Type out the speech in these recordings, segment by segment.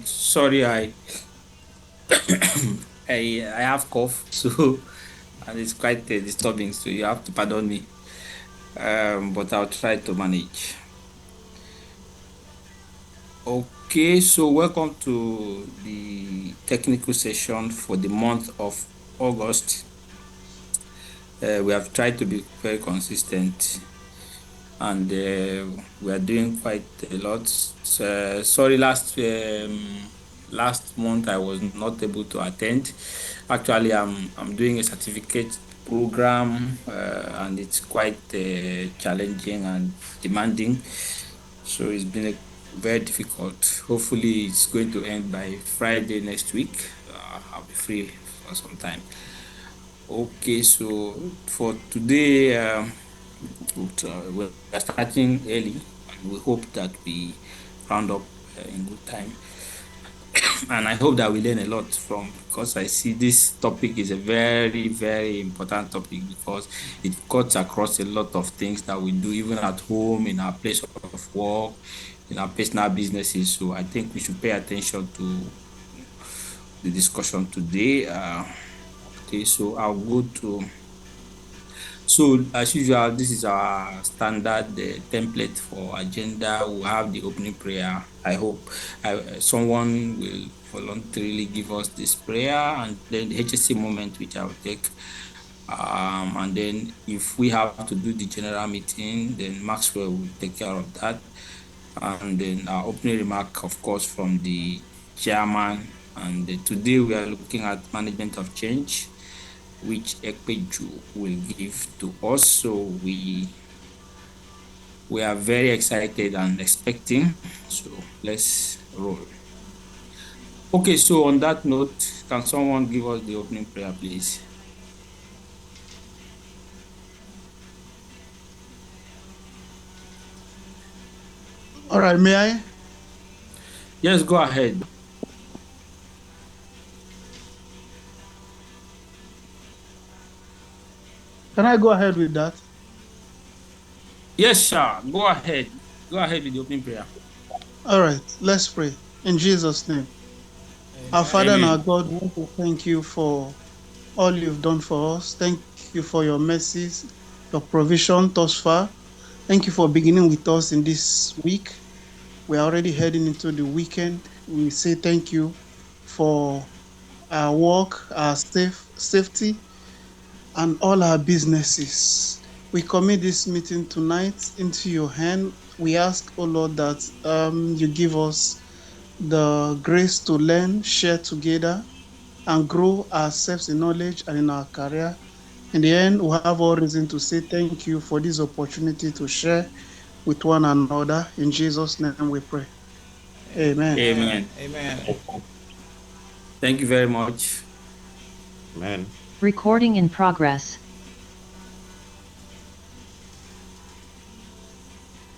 sorry, I have cough, so and it's quite disturbing. So you have to pardon me. But I'll try to manage. Okay, so welcome to the technical session for the month of August. We have tried to be very consistent, and we are doing quite a lot. Sorry, last month I was not able to attend. Actually, I'm doing a certificate program, and it's quite challenging and demanding. So it's been very difficult. Hopefully, it's going to end by Friday next week. I'll be free for some time. Okay, so for today, we are starting early, and we hope that we round up in good time. And I hope that we learn a lot from, because I see this topic is a very, very important topic because it cuts across a lot of things that we do, even at home, in our place of work, in our personal businesses. So I think we should pay attention to the discussion today. Okay, so I'll go to. So as usual, this is our standard template for agenda. We'll have the opening prayer. I hope someone will voluntarily give us this prayer, and then the HSC moment, which I will take. And then if we have to do the general meeting, then Maxwell will take care of that. And then our opening remark, of course, from the chairman. And today we are looking at management of change, which Epegu will give to us. So we are very excited and expecting. So let's roll. Okay, so on that note, can someone give us the opening prayer, please? All right, may I? Yes, go ahead. Can I go ahead with that? Yes, sir. Go ahead. Go ahead with the opening prayer. All right, let's pray. In Jesus' name. Our Father and our God, we want to thank you for all you've done for us. Thank you for your mercies, your provision thus far. Thank you for beginning with us in this week. We are already heading into the weekend. We say thank you for our work, our safety, and all our businesses. We commit this meeting tonight into your hand. We ask, oh Lord, that you give us the grace to learn, share together, and grow ourselves in knowledge and in our career. In the end, we have all reason to say thank you for this opportunity to share with one another. In Jesus' name we pray. Amen. Amen. Amen. Thank you very much. Amen. Recording in progress.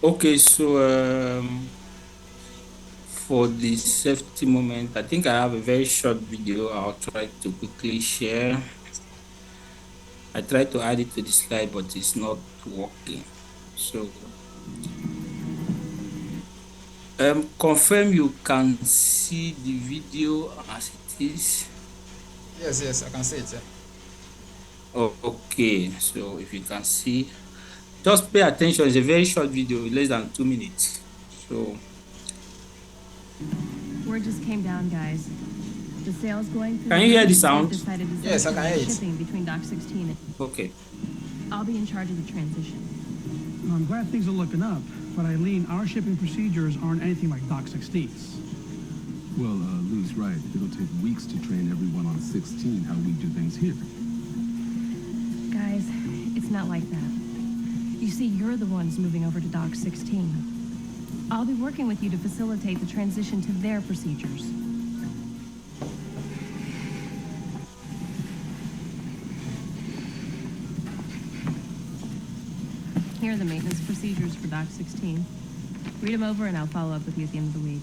Okay, so for the safety moment, I think I have a very short video I'll try to quickly share. I tried to add it to the slide, but it's not working. So confirm you can see the video as it is. Yes, I can see it. Oh, okay, so if you can see, just pay attention. It's a very short video, less than 2 minutes. So word just came down, guys. The sales going through. Can you hear the sound? Yes, I can hear it. Shipping between Dock 16 and. Okay. I'll be in charge of the transition. Well, I'm glad things are looking up, but Eileen, our shipping procedures aren't anything like Dock 16's. Well, Lou's right. It'll take weeks to train everyone on 16 how we do things here. Guys, it's not like that. You see, you're the ones moving over to Dock 16. I'll be working with you to facilitate the transition to their procedures. Here are the maintenance procedures for Dock 16. Read them over and I'll follow up with you at the end of the week.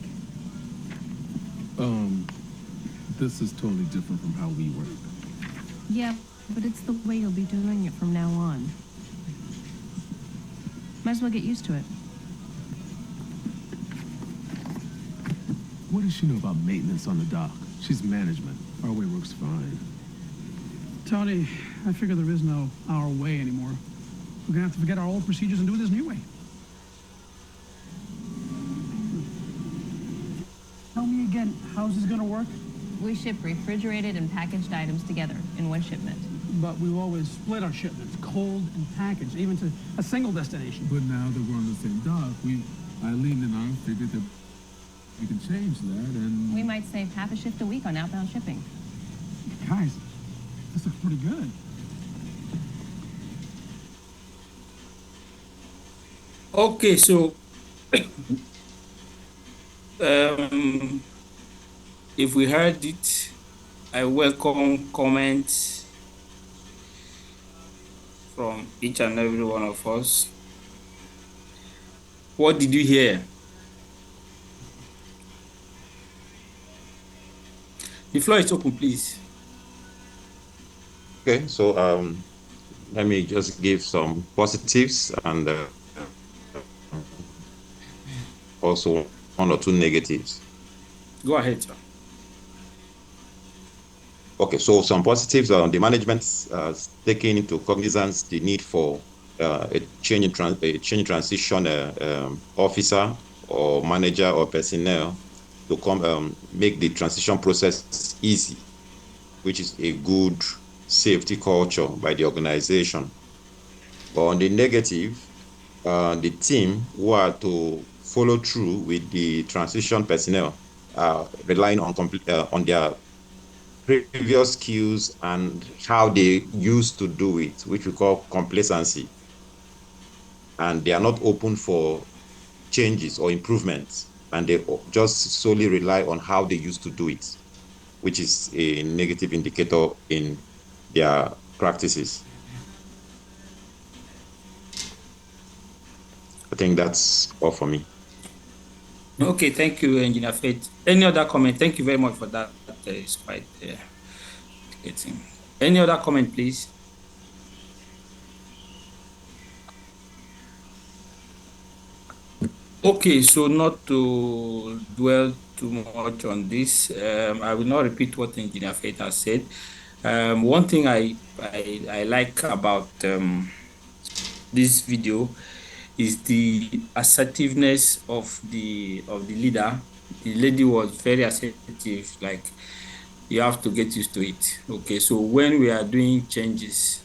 This is totally different from how we work. Yeah, but it's the way you'll be doing it from now on. Might as well get used to it. What does she know about maintenance on the dock? She's management. Our way works fine. Tony, I figure there is no our way anymore. We're gonna have to forget our old procedures and do it this new way. Tell me again, how's this gonna work? We ship refrigerated and packaged items together in one shipment. But we've always split our shipments, cold and packaged, even to a single destination. But now that we're on the same dock, Eileen and I figured that we can change that and... We might save half a shift a week on outbound shipping. Guys, this looks pretty good. Okay, so if we heard it, I welcome comments from each and every one of us. What did you hear? The floor is open, please. Okay, so let me just give some positives and also one or two negatives. Go ahead, sir. Okay, so some positives are the management taking into cognizance the need for a change in transition officer or manager or personnel to come make the transition process easy, which is a good safety culture by the organization. But on the negative, the team who are to follow through with the transition personnel are relying on their previous skills and how they used to do it, which we call complacency. And they are not open for changes or improvements, and they just solely rely on how they used to do it, which is a negative indicator in their practices. I think that's all for me. Okay, thank you, Engineer Faith. Any other comment? Thank you very much for that. That is quite getting. Any other comment, please? Okay, so not to dwell too much on this, I will not repeat what Engineer Faith has said. One thing I like about this video is the assertiveness of the leader. The lady was very assertive, like you have to get used to it. Okay, so when we are doing changes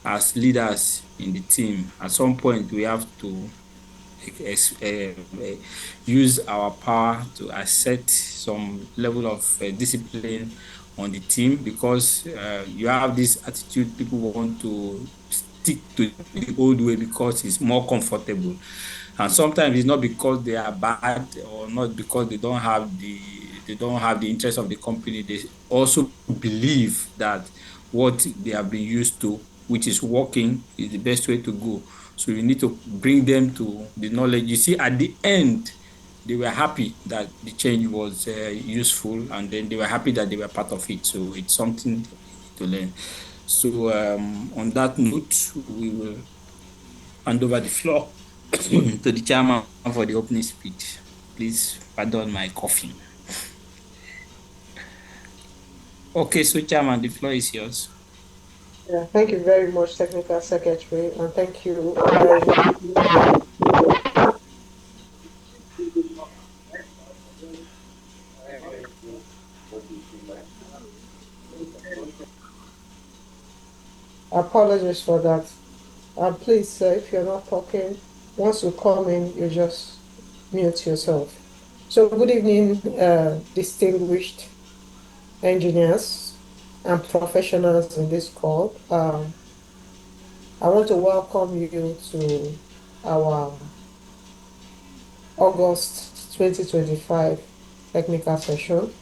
as leaders in the team, at some point we have to use our power to assert some level of discipline on the team, because you have this attitude, people want to stick to the old way because it's more comfortable. And sometimes it's not because they are bad or not because they don't have the interest of the company. They also believe that what they have been used to, which is working, is the best way to go. So you need to bring them to the knowledge. You see, at the end, they were happy that the change was useful, and then they were happy that they were part of it. So it's something to learn. So on that note, we will hand over the floor to the chairman for the opening speech. Please pardon my coughing. Okay, so chairman, the floor is yours. Yeah, thank you very much, Technical Secretary, and thank you. Apologies for that. Please, sir, if you're not talking, once you come in, you just mute yourself. So, good evening, distinguished engineers and professionals in this call. I want to welcome you to our August 2025 technical session.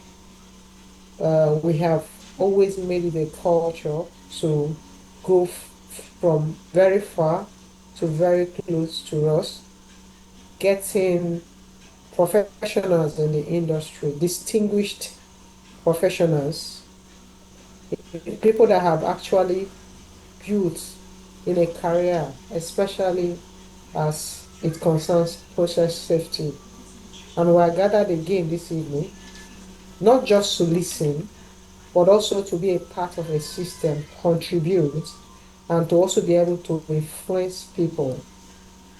We have always made it a culture to go from very far to very close to us, getting professionals in the industry, distinguished professionals, people that have actually built in a career, especially as it concerns process safety. And we are gathered again this evening not just to listen, but also to be a part of a system, contribute, and to also be able to influence people.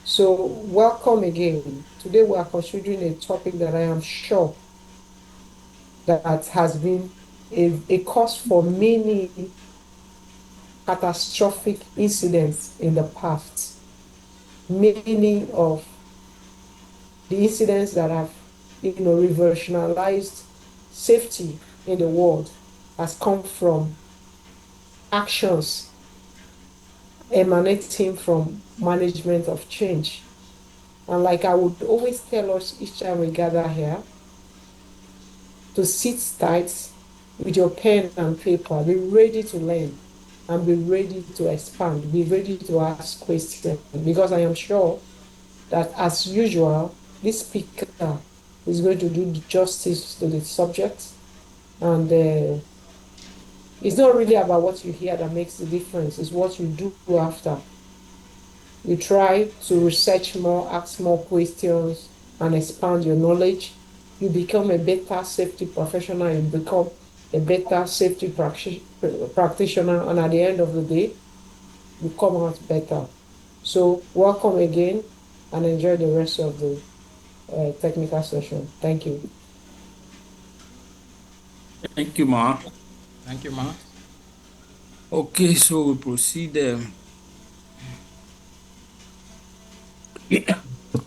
So welcome again. Today we are considering a topic that I am sure that has been a cause for many catastrophic incidents in the past. Many of the incidents that have, revolutionized safety in the world has come from actions emanating from management of change. And like I would always tell us each time we gather here, to sit tight with your pen and paper, be ready to learn and be ready to expand, be ready to ask questions, because I am sure that as usual, this speaker is going to do justice to the subject. And it's not really about what you hear that makes the difference, it's what you do after. You try to research more, ask more questions, and expand your knowledge. You become a better safety professional, you become a better safety practitioner, and at the end of the day, you come out better. So welcome again and enjoy the rest of the technical session. Thank you. Thank you, Ma. Thank you, Ma. Okay, so we proceed.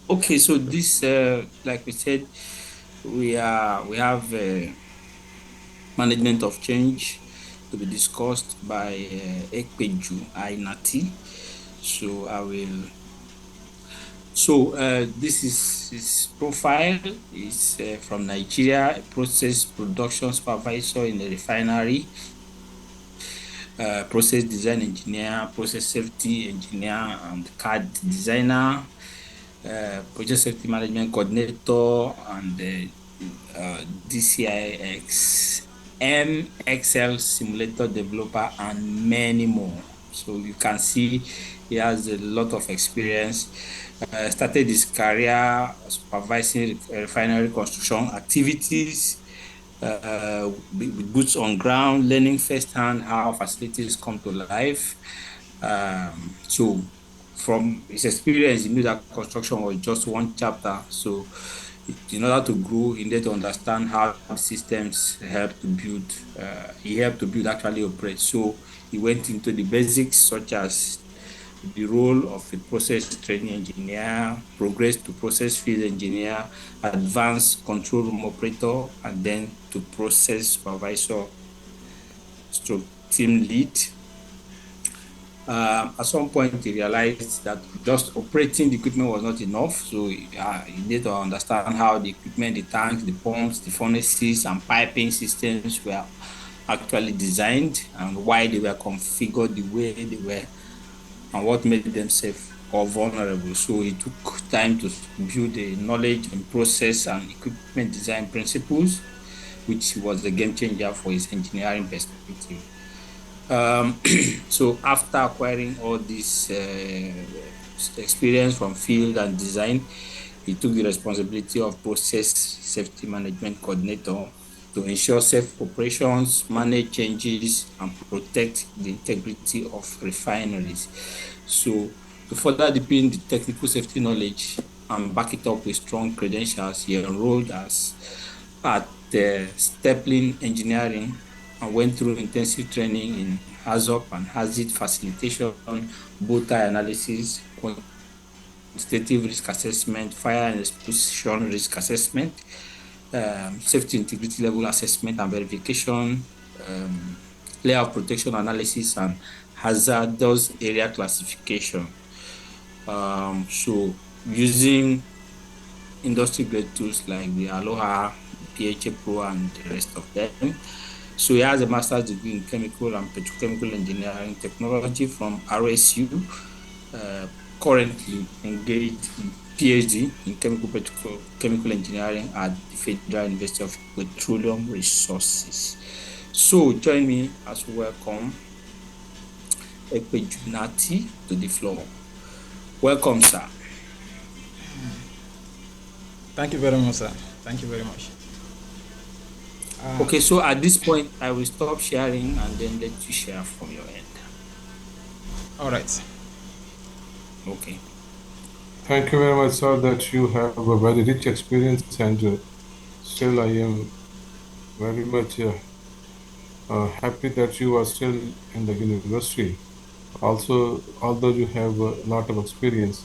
Okay, so this, like we said, we have management of change to be discussed by Epegu, Natty. So I will. So this is his profile. Is from Nigeria, a process production supervisor in a refinery. Process design engineer, process safety engineer, and CAD designer, project safety management coordinator, and DCIX, MXL simulator developer, and many more. So you can see he has a lot of experience. Started his career supervising refinery construction activities, with boots on ground, learning firsthand how facilities come to life. So from his experience, he knew that construction was just one chapter. So in order to grow, he needed to understand how systems help to build, he helped to build actually operate. So he went into the basics, such as the role of a process training engineer, progressed to process field engineer, advanced control room operator, and then to process supervisor stroke team lead. At some point, he realized that just operating the equipment was not enough. So he needed to understand how the equipment, the tanks, the pumps, the furnaces, and piping systems were actually designed and why they were configured the way they were and what made them safe or vulnerable. So it took time to build a knowledge in process and equipment design principles, which was the game changer for his engineering perspective. So after acquiring all this experience from field and design, he took the responsibility of process safety management coordinator to ensure safe operations, manage changes, and protect the integrity of refineries. So to further deepen the technical safety knowledge and back it up with strong credentials, he enrolled at Stepling Engineering and went through intensive training in HAZOP and hazard facilitation, both analysis, quantitative risk assessment, fire and explosion risk assessment, safety integrity level assessment and verification, layout protection analysis, and hazardous area classification. So using industry grade tools like the Aloha, PHA Pro, and the rest of them. So he has a master's degree in chemical and petrochemical engineering technology from RSU, currently engaged in PhD in chemical engineering at the Federal University of Petroleum Resources. So join me as we welcome Epegu Natty to the floor. Welcome, sir. Thank you very much, sir. Thank you very much. Okay, so at this point, I will stop sharing and then let you share from your end. All right. Okay. Thank you very much, sir, that you have a very rich experience, and still I am very much happy that you are still in the university. Also, although you have a lot of experience,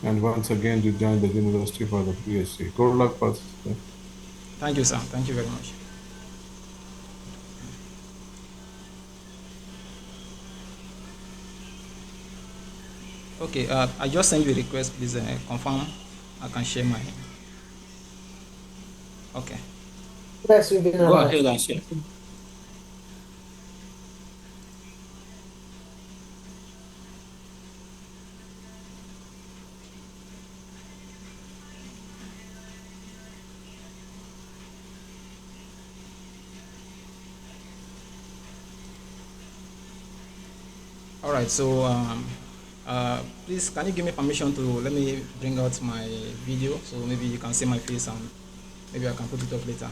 and once again you joined the university for the PhD. Good luck, sir. Thank you, sir. Thank you very much. Okay, I just sent you a request. Please confirm. I can share my. Okay. Yes, you've been Go allowed. ahead and share. All right. So, please, can you give me permission to let me bring out my video so maybe you can see my face and maybe I can put it up later.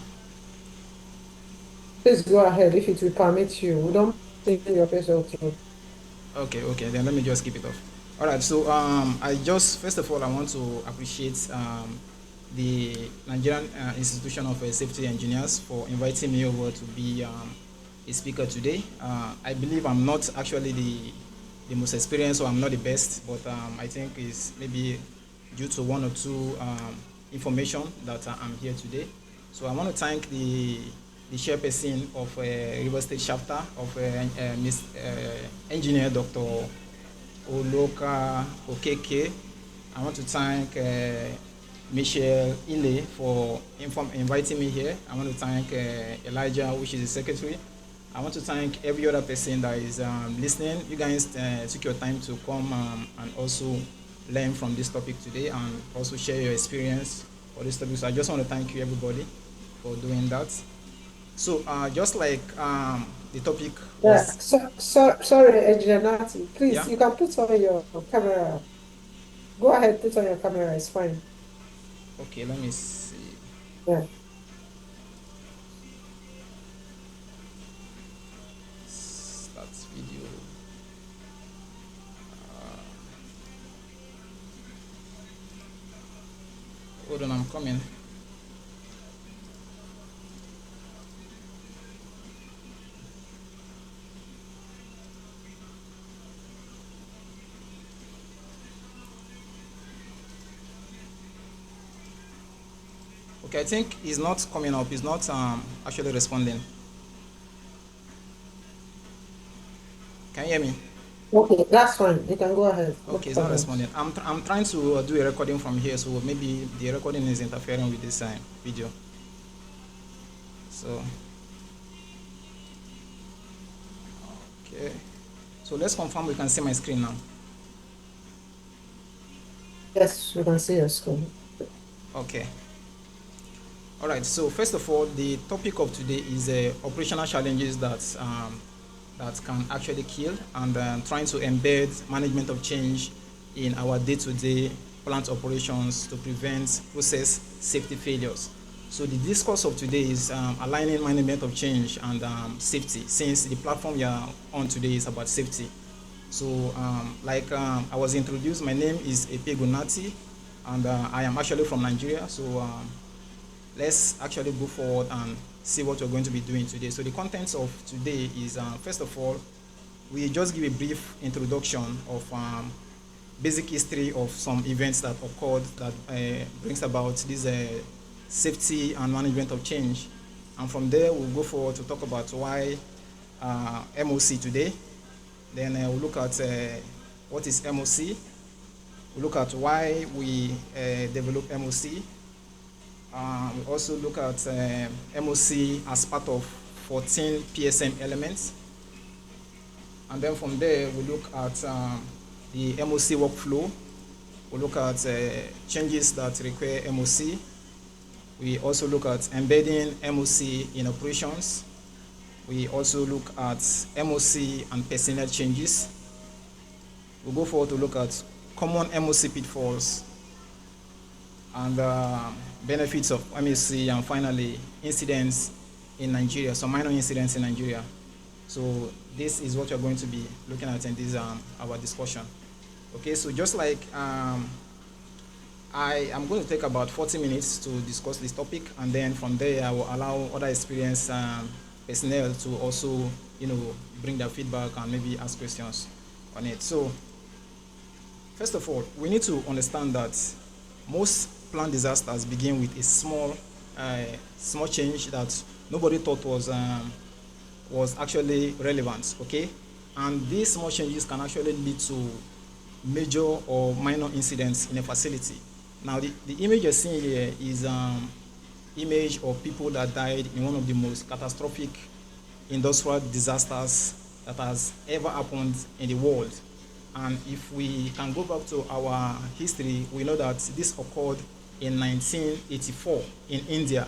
Please go ahead if it will permit you. We don't see your face also. Okay. Then let me just keep it off. All right. So, I just first of all I want to appreciate the Nigerian Institution of Safety Engineers for inviting me over to be a speaker today. I believe I'm not actually the most experienced or I'm not the best, but I think it's maybe due to one or two information that I'm here today. So I want to thank the chairperson of River State chapter of Miss Engineer Dr. Oloka Okeke. I want to thank Michelle Ile for inviting me here. I want to thank Elijah, which is the secretary. I want to thank every other person that is listening. You guys took your time to come and also learn from this topic today and also share your experience for this topic. So I just want to thank you, everybody, for doing that. So just like the topic was... Yeah, sorry, Engineer Natty. Please, Yeah? you can put on your camera. Go ahead, put on your camera. It's fine. Okay, let me see. Yeah. Start video. Hold on, I'm coming. Okay, I think he's not coming up. He's not actually responding. Can you hear me? Okay, that's fine. You can go ahead. Okay, he's not responding. I'm trying to do a recording from here, so maybe the recording is interfering with this video. So, okay. So let's confirm we can see my screen now. Yes, we can see your screen. Okay. All right. So first of all, the topic of today is operational challenges that can actually kill, and trying to embed management of change in our day-to-day plant operations to prevent process safety failures. So the discourse of today is aligning management of change and safety, since the platform we are on today is about safety. So I was introduced, my name is Epegu Natty, and I am actually from Nigeria. So let's actually go forward and see what we're going to be doing today. So the contents of today is, first of all, we just give a brief introduction of basic history of some events that occurred that brings about this safety and management of change. And from there, we'll go forward to talk about why MOC today. Then we'll look at what is MOC. We'll look at why we develop MOC. We also look at MOC as part of 14 PSM elements. And then from there, we look at the MOC workflow. We look at changes that require MOC. We also look at embedding MOC in operations. We also look at MOC and personnel changes. We'll go forward to look at common MOC pitfalls and benefits of MOC, and finally, incidents in Nigeria, some minor incidents in Nigeria. So this is what you're going to be looking at in this our discussion. Okay, so just like I am going to take about 40 minutes to discuss this topic, and then from there I will allow other experienced personnel to also, bring their feedback and maybe ask questions on it. So first of all, we need to understand that most plant disasters begin with a small change that nobody thought was actually relevant. Okay, and these small changes can actually lead to major or minor incidents in a facility. Now, the image you're seeing here is image of people that died in one of the most catastrophic industrial disasters that has ever happened in the world. And if we can go back to our history, we know that this occurred in 1984 in India,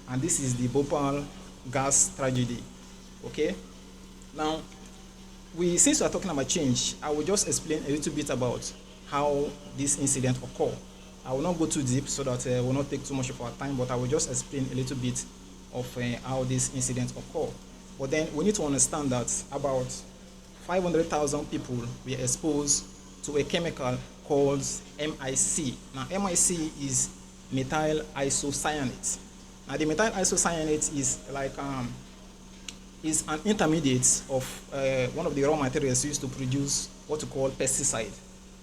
and this is the Bhopal gas tragedy. Okay, now since we are talking about change, I will just explain a little bit about how this incident occurred. I will not go too deep so that we will not take too much of our time, but I will just explain a little bit of how this incident occurred. But then we need to understand that about 500,000 people were exposed to a chemical called MIC. Now, MIC is methyl isocyanate. Now, the methyl isocyanate is like is an intermediate of one of the raw materials used to produce what we call pesticide.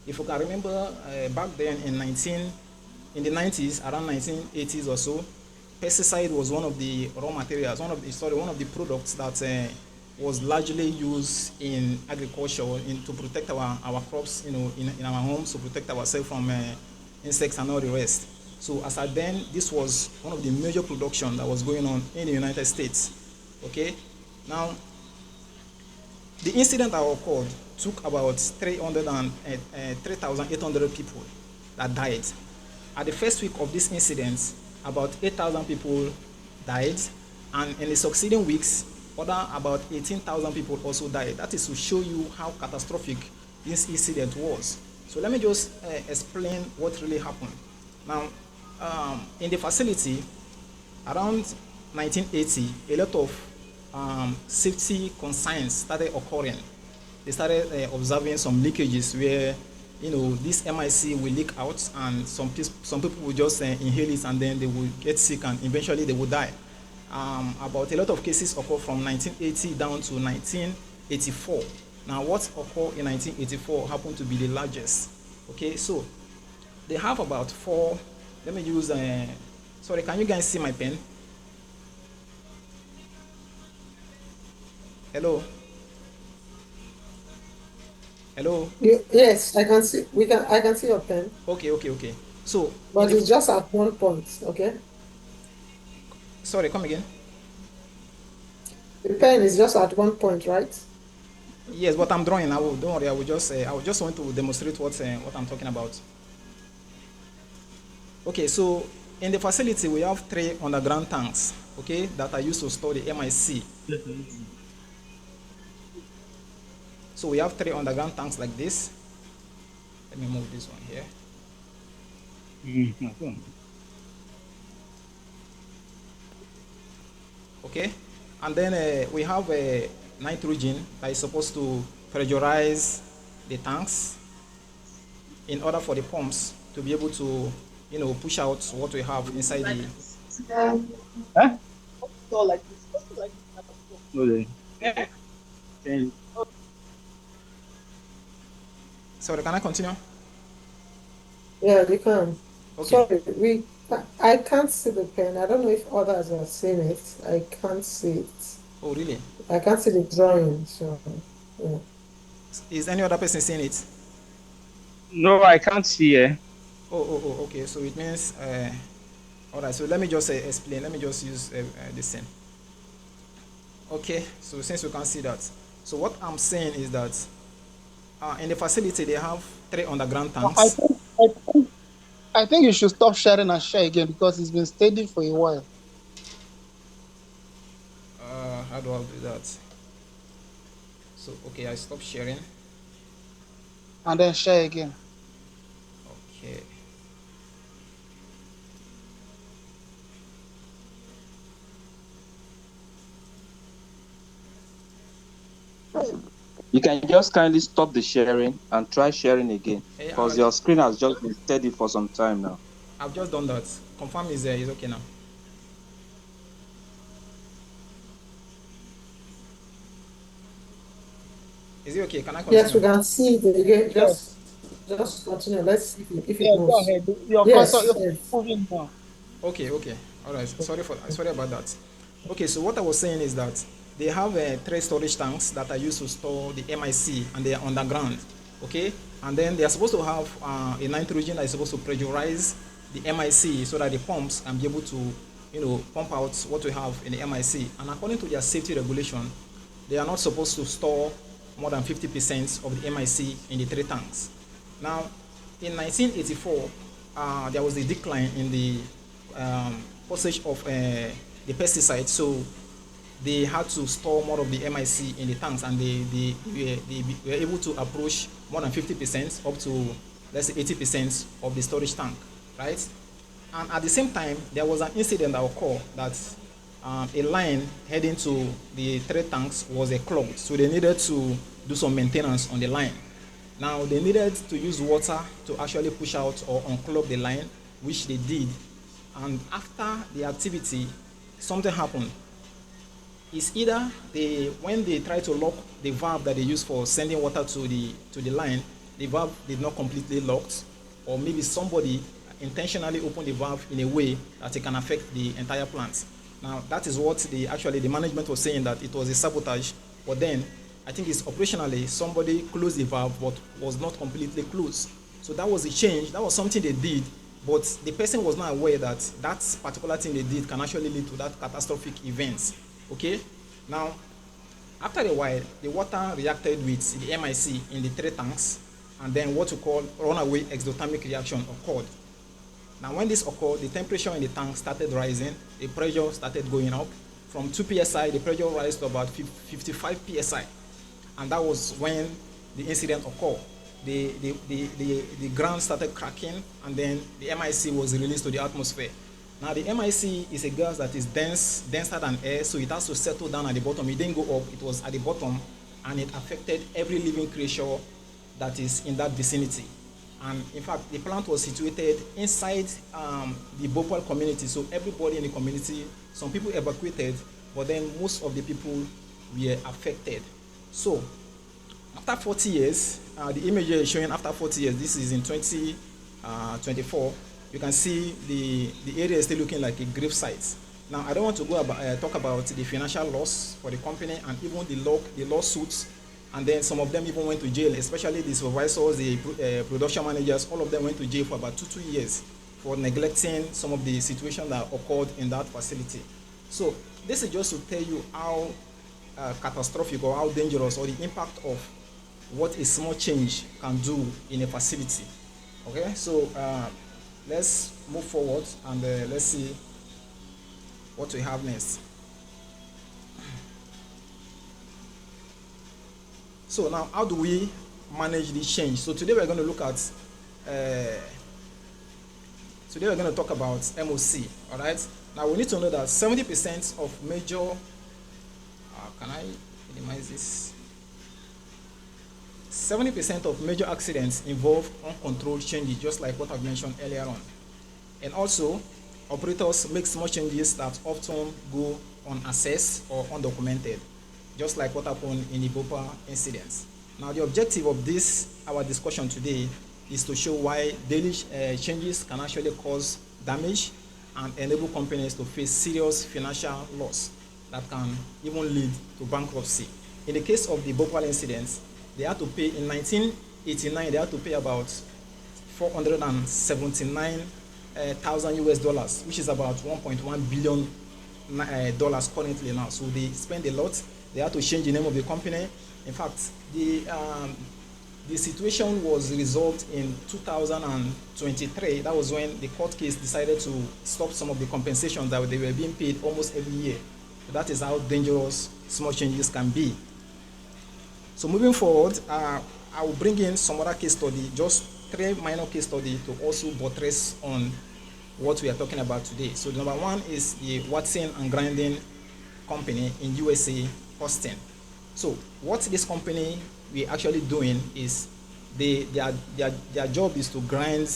If you can remember, back then in the 90s, around 1980s or so, pesticide was one of the raw materials, one of the products that was largely used in agriculture to protect our crops, in our homes, to protect ourselves from insects and all the rest. So as at then, this was one of the major production that was going on in the United States. Okay, now the incident that occurred took about 3,800 people that died. At the first week of this incident, about 8,000 people died, and in the succeeding weeks, about 18,000 people also died. That is to show you how catastrophic this incident was. So let me just explain what really happened. Now, in the facility, around 1980, a lot of safety concerns started occurring. They started observing some leakages where, this MIC will leak out, and some people will just inhale it, and then they will get sick, and eventually they will die. About a lot of cases occur from 1980 down to 1984. Now, what occurred in 1984 happened to be the largest. Okay, so they have about four. Let me use. Sorry, can you guys see my pen? Hello. Hello. Yes, I can see. I can see your pen. Okay. So, but it's just at one point. Okay. Sorry, come again. The pen is just at one point, right? Yes, but I'm drawing. Don't worry. I will just want to demonstrate what I'm talking about. Okay, so in the facility we have 3 underground tanks, okay, that are used to store the MIC. So we have 3 underground tanks like this. Let me move this one here. Okay, and then we have a nitrogen that is supposed to pressurize the tanks in order for the pumps to be able to, push out what we have inside the. Huh? Sorry, can I continue? Yeah, you can. Okay. Sorry, I can't see the pen. I don't know if others are seeing it. I can't see it. Oh, really? I can't see the drawing. So, yeah. Is any other person seeing it? No, I can't see it. Oh, okay. So it means, all right. So let me just explain. Let me just use this thing. Okay. So since you can see that, so what I'm saying is that in the facility they have 3 underground tanks. I think you should stop sharing and share again because it's been steady for a while. How do I do that? So okay, I stop sharing. And then share again. Okay. You can just kindly stop the sharing and try sharing again, Hey, because your screen has just been steady for some time now. I've just done that. Confirm is okay now. Is it okay? Can I continue? Yes, we can see it again. Yes. Just continue. Let's see if it Yeah, go moves. ahead. Your cursor, Yes, you're yes. moving now. Okay. All right. Sorry about that. Okay, so what I was saying is that they have 3 storage tanks that are used to store the MIC, and they are underground. Okay, and then they are supposed to have a nitrogen that is supposed to pressurize the MIC so that the pumps can be able to, pump out what we have in the MIC. And according to their safety regulation, they are not supposed to store more than 50% of the MIC in the 3 tanks. Now, in 1984, there was a decline in the usage of the pesticide, so they had to store more of the MIC in the tanks, and they were able to approach more than 50% up to, let's say, 80% of the storage tank, right? And at the same time, there was an incident that occurred that a line heading to the 3 tanks was clogged, so they needed to do some maintenance on the line. Now, they needed to use water to actually push out or unclog the line, which they did. And after the activity, something happened. It's either when they try to lock the valve that they use for sending water to the line, the valve did not completely locked, or maybe somebody intentionally opened the valve in a way that it can affect the entire plant. Now, that is what the management was saying, that it was a sabotage. But then I think it's operationally somebody closed the valve but was not completely closed. So that was a change. That was something they did, but the person was not aware that that particular thing they did can actually lead to that catastrophic event. Okay? Now, after a while, the water reacted with the MIC in the 3 tanks, and then what we call runaway exothermic reaction occurred. Now, when this occurred, the temperature in the tank started rising, the pressure started going up. From 2 psi, the pressure rose to about 55 psi, and that was when the incident occurred. The ground started cracking, and then the MIC was released to the atmosphere. Now, the MIC is a gas that is denser than air, so it has to settle down at the bottom. It didn't go up, it was at the bottom, and it affected every living creature that is in that vicinity. And in fact, the plant was situated inside the Bhopal community, so everybody in the community, some people evacuated, but then most of the people were affected. So, after 40 years, the image here is showing after 40 years, this is in 2024, you can see the area is still looking like a grave site. Now, I don't want to talk about the financial loss for the company and even the lawsuits, and then some of them even went to jail, especially the supervisors, the production managers, all of them went to jail for about 2 years for neglecting some of the situations that occurred in that facility. So this is just to tell you how catastrophic or how dangerous, or the impact of what a small change can do in a facility. Okay, so let's move forward and let's see what we have next. So now, how do we manage this change? So today we're going to look at, today we're going to talk about MOC, all right? Now we need to know that 70% of major, can I minimize this? 70% of major accidents involve uncontrolled changes, just like what I've mentioned earlier on. And also, operators make small changes that often go unassessed or undocumented, just like what happened in the Bhopal incidents. Now, the objective of our discussion today, is to show why daily changes can actually cause damage and enable companies to face serious financial loss that can even lead to bankruptcy. In the case of the Bhopal incidents, they had to pay, in 1989, they had to pay about $479,000 US, which is about $1.1 billion currently now. So they spend a lot. They had to change the name of the company. In fact, the situation was resolved in 2023. That was when the court case decided to stop some of the compensations that they were being paid almost every year. So that is how dangerous small changes can be. So moving forward, I will bring in some other case study, just 3 minor case studies to also buttress on what we are talking about today. So number 1 is the Watson and Grinding Company in USA, Austin. So what this company we actually doing is their job is to grind,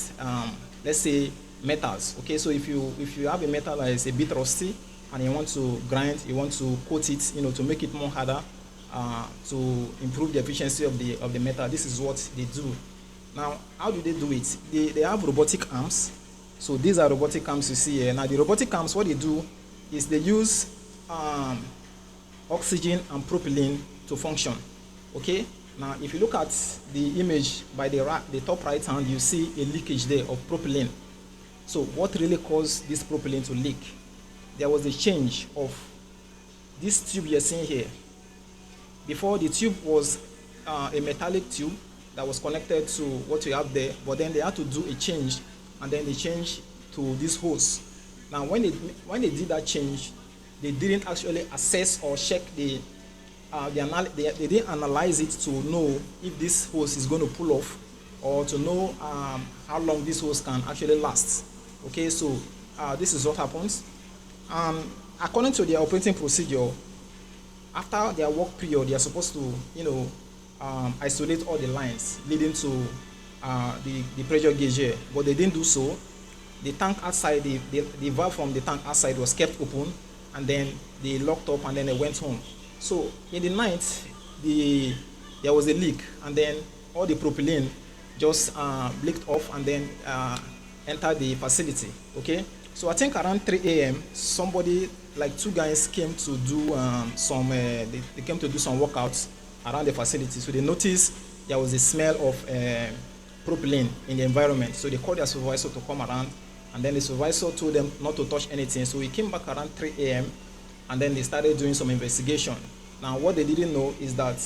let's say, metals. Okay, so if you have a metal that is a bit rusty and you want to grind, you want to coat it, to make it more harder, to improve the efficiency of the metal. This is what they do. Now, how do they do it? They have robotic arms. So these are robotic arms you see here. Now the robotic arms, what they do is they use oxygen and propylene to function. Okay. Now, if you look at the image by the top right hand, you see a leakage there of propylene. So what really caused this propylene to leak? There was a change of this tube you're seeing here. Before, the tube was a metallic tube that was connected to what you have there, but then they had to do a change, and then they changed to this hose. Now, when they did that change, they didn't actually assess or check they didn't analyze it to know if this hose is going to pull off, or to know how long this hose can actually last. Okay, so this is what happens. According to their operating procedure, after their work period, they are supposed to, isolate all the lines leading to the pressure gauge here, but they didn't do so. The tank outside, the valve from the tank outside was kept open, and then they locked up, and then they went home. So in the night, there was a leak, and then all the propylene just leaked off and then entered the facility. Okay, so I think around 3 a.m. somebody, like two guys, came to do they came to do some workouts around the facility. So they noticed there was a smell of propylene in the environment. So they called their supervisor to come around, and then the supervisor told them not to touch anything. So he came back around 3 a.m. and then they started doing some investigation. Now, what they didn't know is that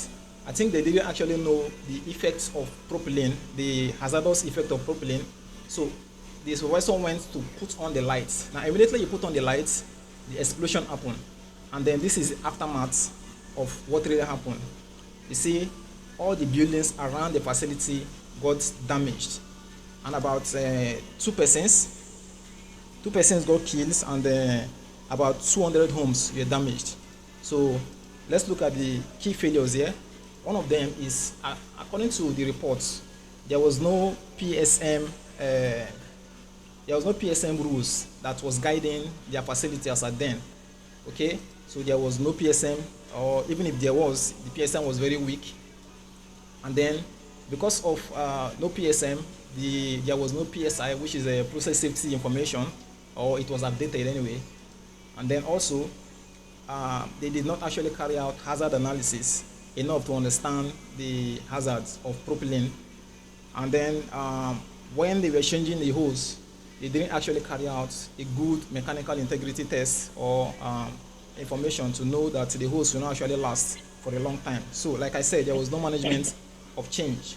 I think they didn't actually know the effects of propylene, the hazardous effect of propylene. So the supervisor went to put on the lights. Now, immediately you put on the lights, the explosion happened. And then this is the aftermath of what really happened. You see, all the buildings around the facility got damaged. And about two persons got killed, and about 200 homes were damaged. So let's look at the key failures here. One of them is, according to the reports, there was no PSM rules that was guiding their facility as at then. Okay, so there was no PSM, or even if there was, the PSM was very weak. And then because of no PSM, there was no PSI, which is a process safety information, or it was updated anyway. And then also, they did not actually carry out hazard analysis enough to understand the hazards of propylene. And then when they were changing the hose, they didn't actually carry out a good mechanical integrity test or information to know that the hose will not actually last for a long time. So like I said, there was no management of change.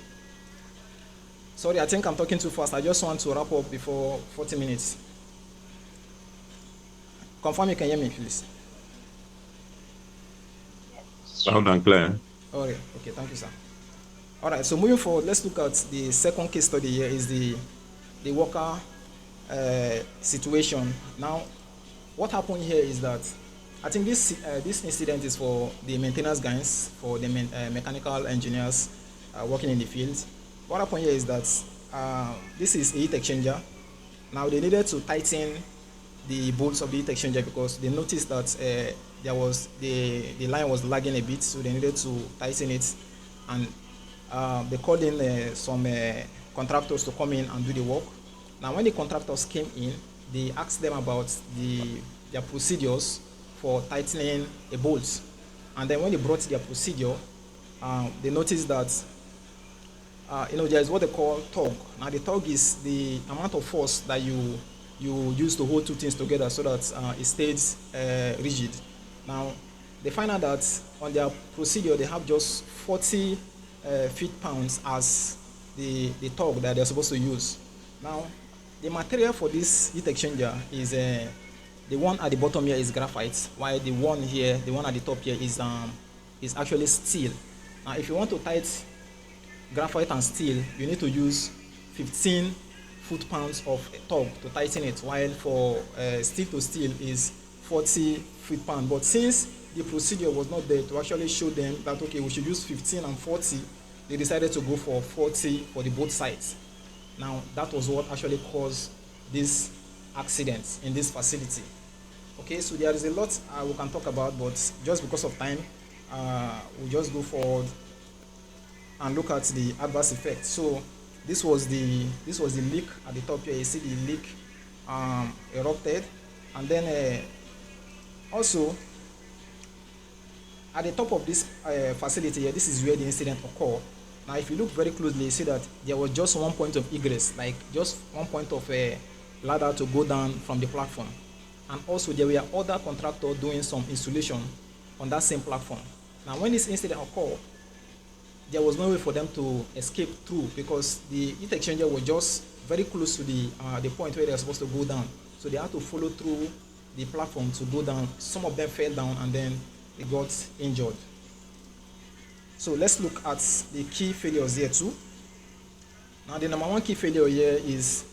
Sorry, I think I'm talking too fast. I just want to wrap up before 40 minutes. Confirm you can hear me, please. Loud and clear. All right. Okay, thank you, sir. All right, so moving forward, let's look at the second case study here, is the Wacker situation. Now, what happened here is that I think this incident is for the maintenance guys, for the mechanical engineers working in the field. What happened here is that this is a heat exchanger. Now, they needed to tighten the bolts of the heat exchanger because they noticed that there was the line was lagging a bit, so they needed to tighten it, and they called in some contractors to come in and do the work. Now, when the contractors came in, they asked them about their procedures for tightening a bolt, and then when they brought their procedure, they noticed that there is what they call torque. Now, the torque is the amount of force that you use to hold two things together so that it stays rigid. Now, they find out that on their procedure, they have just 40 feet-pounds as the torque that they're supposed to use. Now, the material for this heat exchanger is the one at the bottom here is graphite, while the one here, the one at the top here is actually steel. Now, if you want to tighten graphite and steel, you need to use 15 foot-pounds of torque to tighten it, while for steel to steel is 40 foot-pounds. But since the procedure was not there to actually show them that, okay, we should use 15 and 40, they decided to go for 40 for the both sides. Now, that was what actually caused this accident in this facility. Okay, so there is a lot we can talk about, but just because of time, we'll just go forward and look at the adverse effects. So this was the leak at the top here. You see the leak erupted, and then also at the top of this facility here, this is where the incident occurred. Now, if you look very closely, you see that there was just one point of egress, like just one point of a ladder to go down from the platform. And also there were other contractors doing some installation on that same platform. Now, when this incident occurred, there was no way for them to escape through because the heat exchanger was just very close to the point where they were supposed to go down. So they had to follow through the platform to go down. Some of them fell down and then they got injured. So let's look at the key failures here too. Now, the number one key failure here is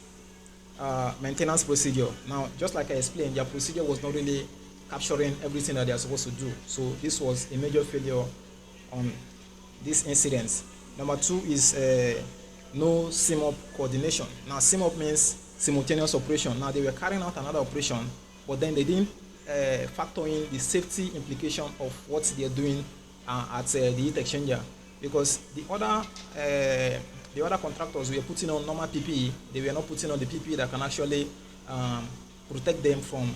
maintenance procedure. Now, just like I explained, their procedure was not really capturing everything that they are supposed to do. So this was a major failure on this incident. Number two is no SIMOP coordination. Now, SIMOP means simultaneous operation. Now, they were carrying out another operation, but then they didn't factor in the safety implication of what they are doing at the heat exchanger, because the other contractors were putting on normal PPE. They were not putting on the PPE that can actually protect them from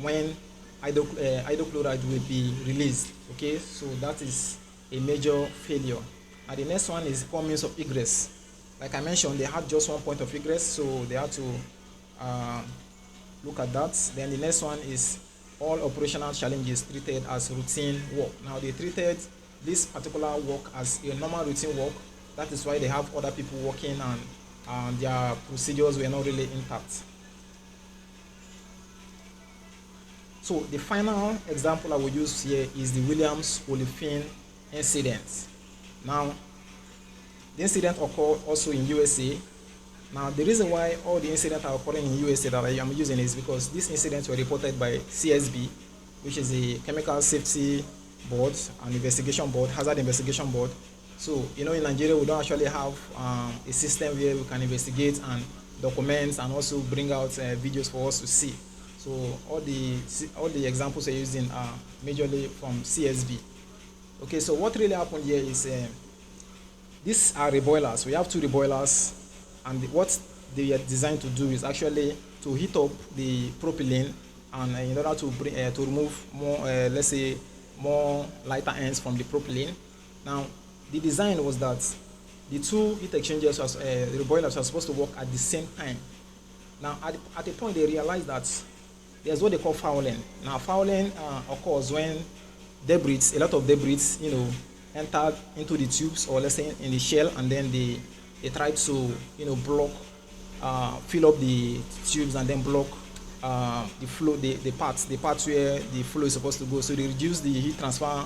when hydrochloride will be released. Okay, so that is a major failure. And the next one is poor means of egress. Like I mentioned, they had just one point of egress, so they had to look at that. Then the next one is all operational challenges treated as routine work. Now, they treated this particular work as a normal routine work. That is why they have other people working, and their procedures were not really intact. So the final example I will use here is the Williams olefin incident. Now, the incident occurred also in USA. Now, the reason why all the incidents are occurring in USA that I am using is because these incidents were reported by CSB, which is the Chemical Safety Board and Investigation Board, Hazard Investigation Board. So, you know, in Nigeria, we don't actually have a system where we can investigate and document and also bring out videos for us to see. So all the examples I'm using are majorly from CSB. Okay, so what really happened here is these are reboilers. We have two reboilers, and what they are designed to do is actually to heat up the propylene, and in order to bring to remove more, let's say, more lighter ends from the propylene. Now, the design was that the two heat exchangers, the reboilers, are supposed to work at the same time. Now, at a point, they realized that there's what they call fouling. Now, fouling occurs when debris, a lot of debris, you know, enter into the tubes, or let's say in the shell, and then they try to, you know, block, fill up the tubes and then block the flow, the parts where the flow is supposed to go. So they reduce the heat transfer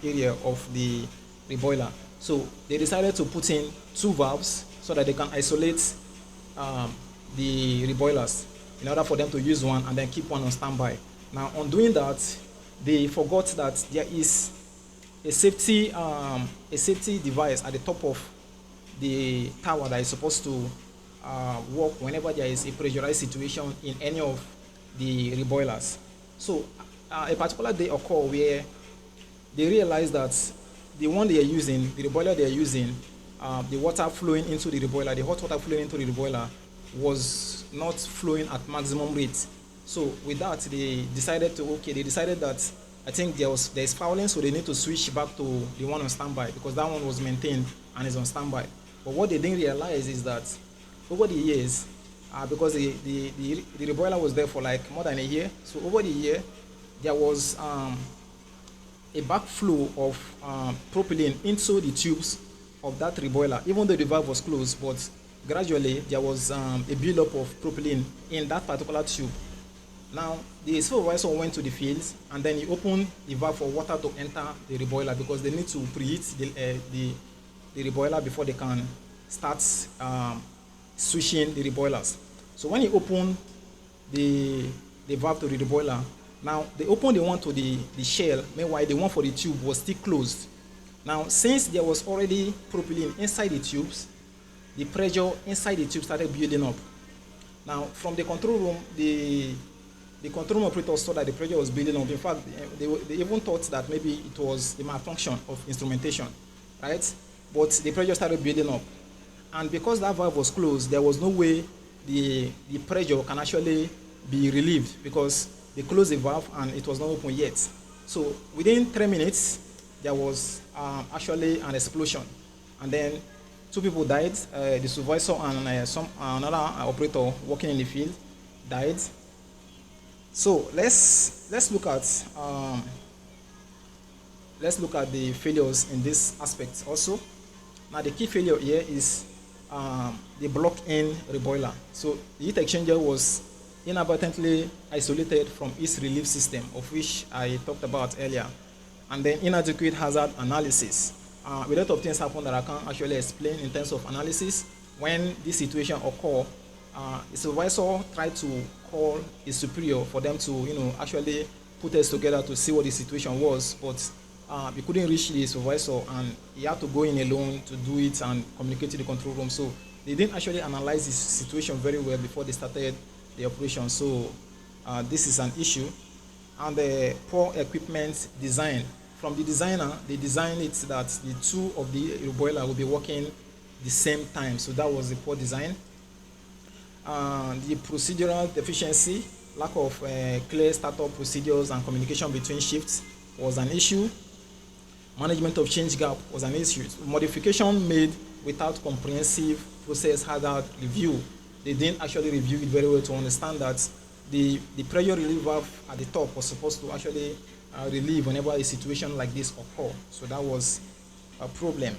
area of the reboiler. So they decided to put in two valves so that they can isolate the reboilers in order for them to use one and then keep one on standby. Now, on doing that, they forgot that there is a safety device at the top of the tower that is supposed to work whenever there is a pressurized situation in any of the reboilers. So a particular day occurred where they realized that the one they are using, the reboiler they are using, the water flowing into the reboiler, the hot water flowing into the reboiler was not flowing at maximum rate. So with that, they decided that I think there is fouling, so they need to switch back to the one on standby, because that one was maintained and is on standby. But what they didn't realize is that over the years, because the reboiler was there for like more than a year, so over the year there was a backflow of propylene into the tubes of that reboiler, even though the valve was closed. But gradually there was a buildup of propylene in that particular tube. Now, the supervisor went to the field and then he opened the valve for water to enter the reboiler, because they need to preheat the reboiler before they can start switching the reboilers. So when he opened the valve to the reboiler, Now, they opened the one to the shell, meanwhile the one for the tube was still closed. Now, since there was already propylene inside the tubes, the pressure inside the tube started building up. Now, from the control room, the control room operator saw that the pressure was building up. In fact, they even thought that maybe it was a malfunction of instrumentation, right? But the pressure started building up. And because that valve was closed, there was no way the pressure can actually be relieved because they closed the valve and it was not open yet. So within 3 minutes, there was actually an explosion. And then 2 people died. The supervisor and another operator working in the field died. So let's look at the failures in this aspect also. Now the key failure here is the block-in reboiler. So the heat exchanger was inadvertently isolated from its relief system, of which I talked about earlier, and then inadequate hazard analysis. A lot of things happen that I can't actually explain in terms of analysis. When this situation occurred, the supervisor tried to call his superior for them to, actually put us together to see what the situation was, but we couldn't reach the supervisor, and he had to go in alone to do it and communicate to the control room. So they didn't actually analyze the situation very well before they started the operation. So this is an issue. And the poor equipment design. From the designer, they designed it that the 2 of the boiler will be working the same time. So that was the poor design. The procedural deficiency, lack of clear startup procedures and communication between shifts was an issue. Management of change gap was an issue. Modification made without comprehensive process hazard review. They didn't actually review it very well to understand that the pressure relief valve at the top was supposed to actually relieve whenever a situation like this occur. So that was a problem.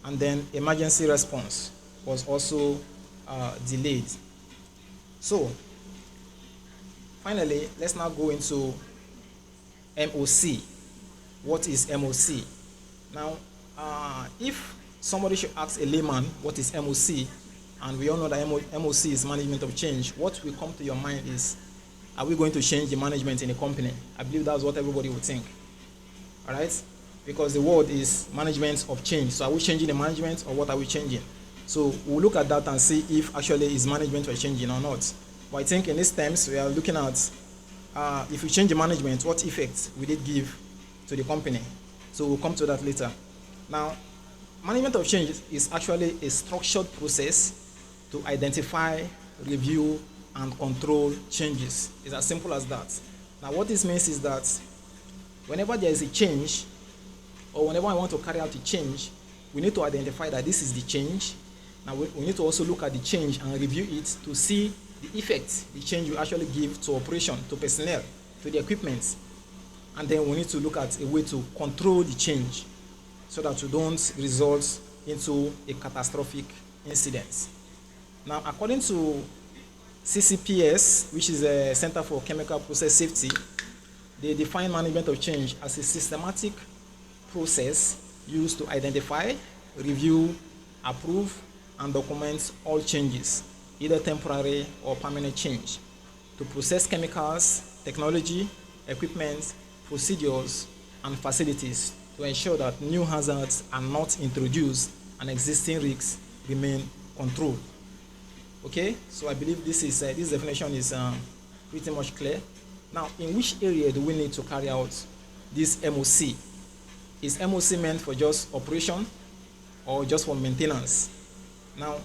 And then emergency response was also delayed. So finally, let's now go into MOC. What is MOC? Now, if somebody should ask a layman what is MOC, and we all know that MOC is management of change, what will come to your mind is, are we going to change the management in a company? I believe that's what everybody would think. All right? Because the word is management of change. So are we changing the management, or what are we changing? So we'll look at that and see if actually is management we're changing or not. But I think in these terms, we are looking at if we change the management, what effect will it give to the company? So we'll come to that later. Now, management of change is actually a structured process to identify, review, and control changes. It's as simple as that. Now, what this means is that whenever there is a change, or whenever I want to carry out a change, we need to identify that this is the change. Now, we need to also look at the change and review it to see the effect the change will actually give to operation, to personnel, to the equipment. And then we need to look at a way to control the change so that we don't result into a catastrophic incident. Now, according to CCPS, which is a Center for Chemical Process Safety, they define management of change as a systematic process used to identify, review, approve, and document all changes, either temporary or permanent change, to process chemicals, technology, equipment, procedures, and facilities to ensure that new hazards are not introduced and existing risks remain controlled. Okay, so I believe this definition is pretty much clear. Now, in which area do we need to carry out this MOC? Is MOC meant for just operation or just for maintenance? Now,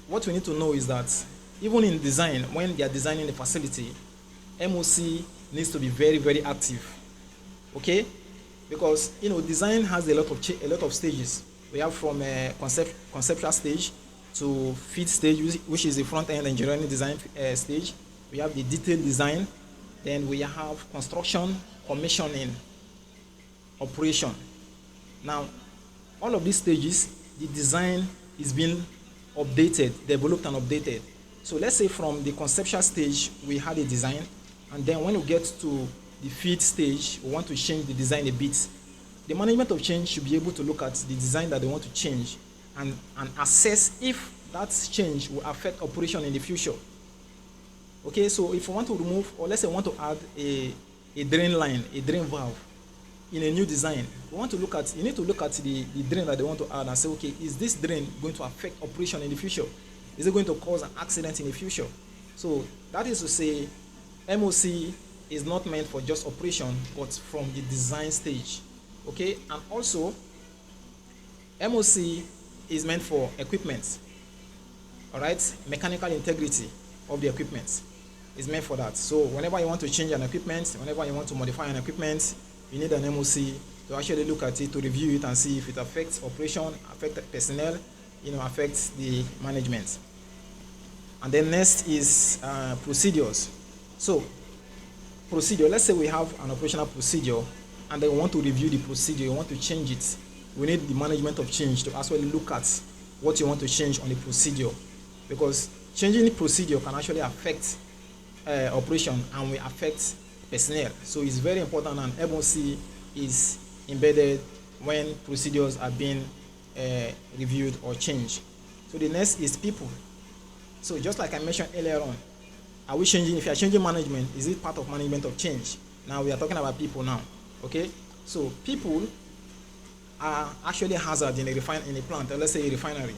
what we need to know is that even in design, when they are designing the facility, MOC needs to be very, very active. Okay, because design has a lot of stages. We have from a conceptual stage to feed stage, which is the front end engineering design stage. We have the detailed design, then we have construction, commissioning, operation. Now, all of these stages, the design is being updated, developed and updated. So let's say from the conceptual stage, we had a design, and then when we get to the feed stage, we want to change the design a bit. The management of change should be able to look at the design that they want to change and assess if that change will affect operation in the future. Okay, so if we want to remove, or let's say we want to add a a drain line, a drain valve in a new design, you need to look at the drain that they want to add and say, okay, is this drain going to affect operation in the future? Is it going to cause an accident in the future? So that is to say, MOC is not meant for just operation, but from the design stage. Okay, and also MOC is meant for equipment. All right, mechanical integrity of the equipment is meant for that. So whenever you want to change an equipment, whenever you want to modify an equipment, you need an MOC to actually look at it, to review it and see if it affects operation, affects personnel, affects the management. And then next is procedures. So procedure, let's say we have an operational procedure and then we want to review the procedure, you want to change it. We need the management of change to actually look at what you want to change on the procedure, because changing the procedure can actually affect operation and will affect personnel. So it's very important, and MOC is embedded when procedures are being reviewed or changed. So the next is people. So just like I mentioned earlier on, are we changing? If you are changing management, is it part of management of change? Now we are talking about people now. Okay, so people are actually a hazard in a plant. Let's say a refinery.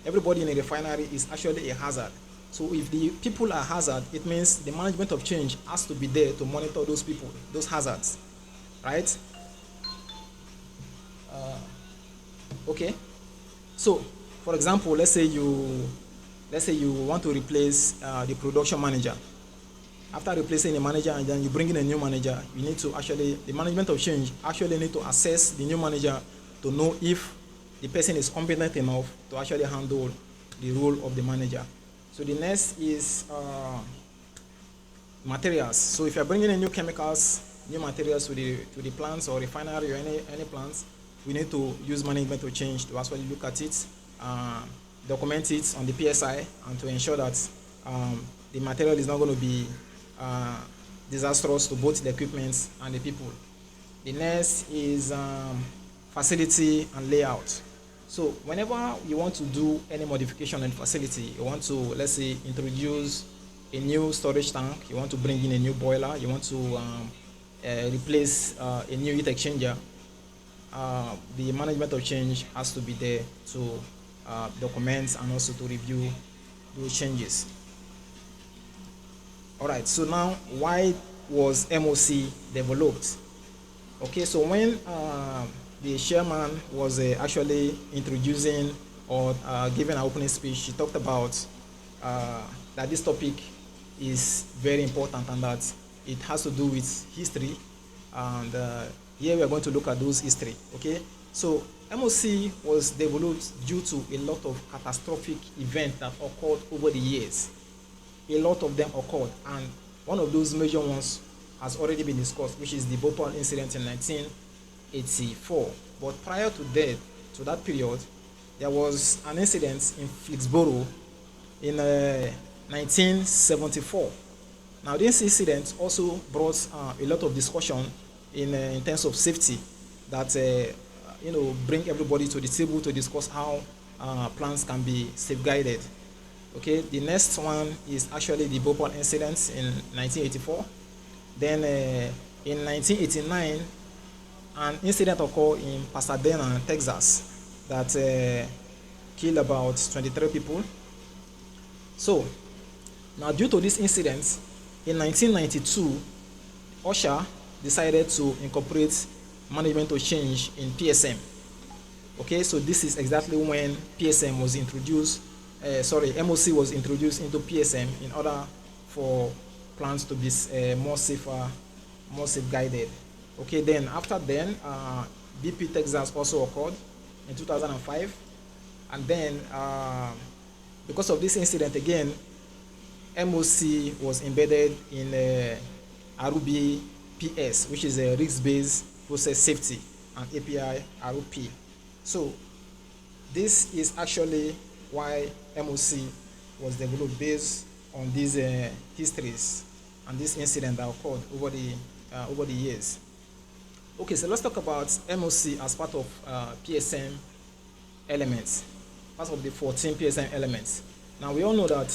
Everybody in a refinery is actually a hazard. So if the people are hazard, it means the management of change has to be there to monitor those people, those hazards, right? Okay. So, for example, let's say you want to replace the production manager. After replacing the manager and then you bring in a new manager, you need to the management of change actually need to assess the new manager to know if the person is competent enough to actually handle the role of the manager. So the next is materials. So if you're bringing in new chemicals, new materials to the plants or refinery or any plants, we need to use management of change to actually look at it, document it on the PSI, and to ensure that the material is not going to be disastrous to both the equipment and the people. The next is facility and layout. So whenever you want to do any modification in facility, you want to, let's say, introduce a new storage tank, you want to bring in a new boiler, you want to replace a new heat exchanger, the management of change has to be there to document and also to review those changes. All right, so now why was MOC developed? Okay, so when the chairman was actually introducing or giving an opening speech, he talked about that this topic is very important and that it has to do with history, and here we are going to look at those history. Okay, so MOC was developed due to a lot of catastrophic events that occurred over the years. A lot of them occurred, and one of those major ones has already been discussed, which is the Bhopal incident in 1984. But prior to that period, there was an incident in Flixborough in 1974. Now, this incident also brought a lot of discussion in terms of safety that bring everybody to the table to discuss how plants can be safeguarded. Okay, the next one is actually the Bhopal incident in 1984. Then in 1989, an incident occurred in Pasadena, Texas, that killed about 23 people. So, now due to this incident, in 1992, OSHA decided to incorporate management of change in PSM. Okay, so this is exactly when PSM was introduced. MOC was introduced into PSM in order for plants to be more safer, more safeguarded. Okay, then after then, BP Texas also occurred in 2005, and then because of this incident again, MOC was embedded in RUB PS, which is a risk-based process safety, and API RUP. So this is actually why MOC was developed, based on these histories and this incident that occurred over the years. Okay, so let's talk about MOC as part of PSM elements, part of the 14 PSM elements. Now we all know that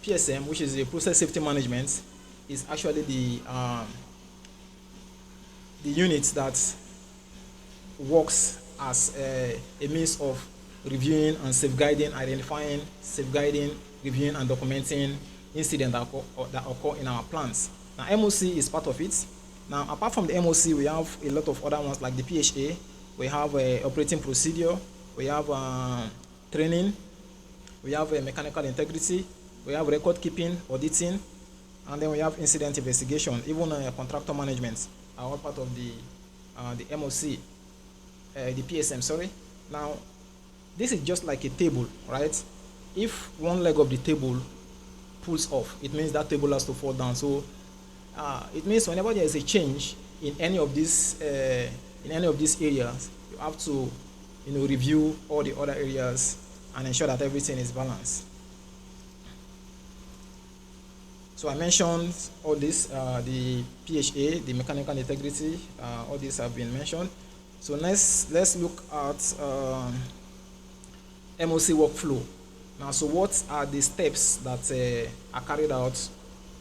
PSM, which is a process safety management, is actually the unit that works as a means of reviewing and safeguarding, identifying, safeguarding, reviewing and documenting incidents that occur in our plants. Now MOC is part of it. Now apart from the MOC, we have a lot of other ones like the PHA, we have operating procedure, we have training, we have mechanical integrity, we have record keeping, auditing, and then we have incident investigation. Even contractor management are all part of the MOC, the PSM, sorry. Now, this is just like a table, right? If one leg of the table pulls off, it means that table has to fall down. So it means whenever there is a change in any of these areas, you have to, review all the other areas and ensure that everything is balanced. So I mentioned all this, the PHA, the mechanical integrity, all these have been mentioned. So let's look at MOC workflow. Now, so what are the steps that are carried out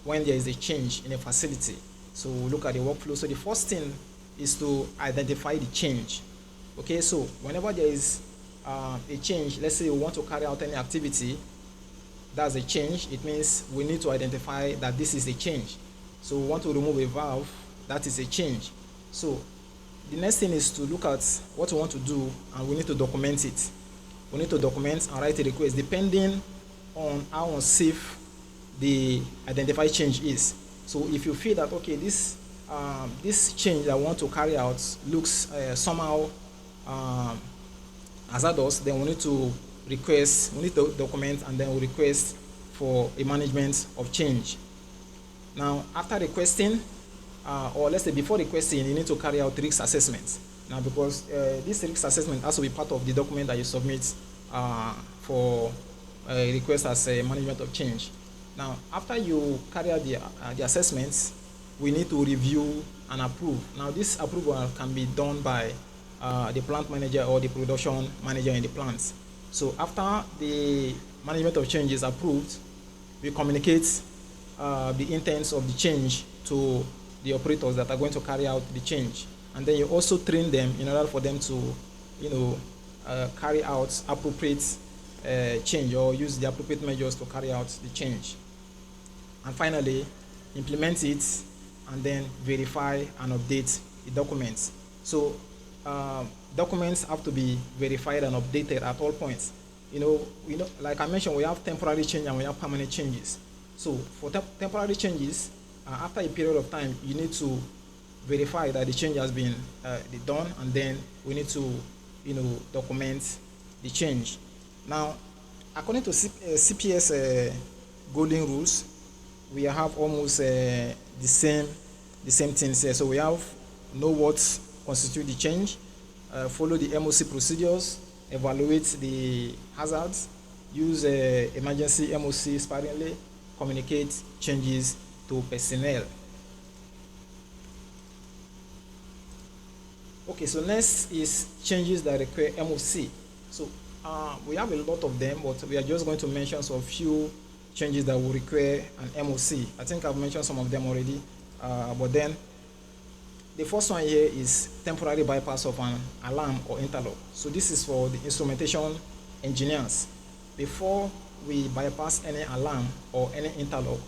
when there is a change in a facility? So we look at the workflow. So the first thing is to identify the change. Okay, so whenever there is a change, let's say we want to carry out any activity, that's a change. It means we need to identify that this is a change. So we want to remove a valve, that is a change. So the next thing is to look at what we want to do, and we need to document it. We need to document and write a request depending on how unsafe the identified change is. So if you feel that, okay, this change that I want to carry out looks somehow hazardous, then we need to request, we need to document, and then we request for a management of change. Now, after requesting, or let's say before requesting, you need to carry out risk assessments. Now, because this risk assessment has to be part of the document that you submit for a request as a management of change. Now, after you carry out the assessments, we need to review and approve. Now, this approval can be done by the plant manager or the production manager in the plant. So after the management of change is approved, we communicate the intents of the change to the operators that are going to carry out the change. And then you also train them in order for them to, carry out appropriate change, or use the appropriate measures to carry out the change. And finally, implement it, and then verify and update the documents. So documents have to be verified and updated at all points. Like I mentioned, we have temporary change and we have permanent changes. So for temporary changes, after a period of time, you need to verify that the change has been done, and then we need to, document the change. Now, according to CPS golden rules, we have almost the same things here. So we have know what constitutes the change, follow the MOC procedures, evaluate the hazards, use emergency MOC sparingly, communicate changes to personnel. Okay, so next is changes that require MOC. So we have a lot of them, but we are just going to mention some few changes that will require an MOC. I think I've mentioned some of them already, but then the first one here is temporary bypass of an alarm or interlock. So this is for the instrumentation engineers. Before we bypass any alarm or any interlock,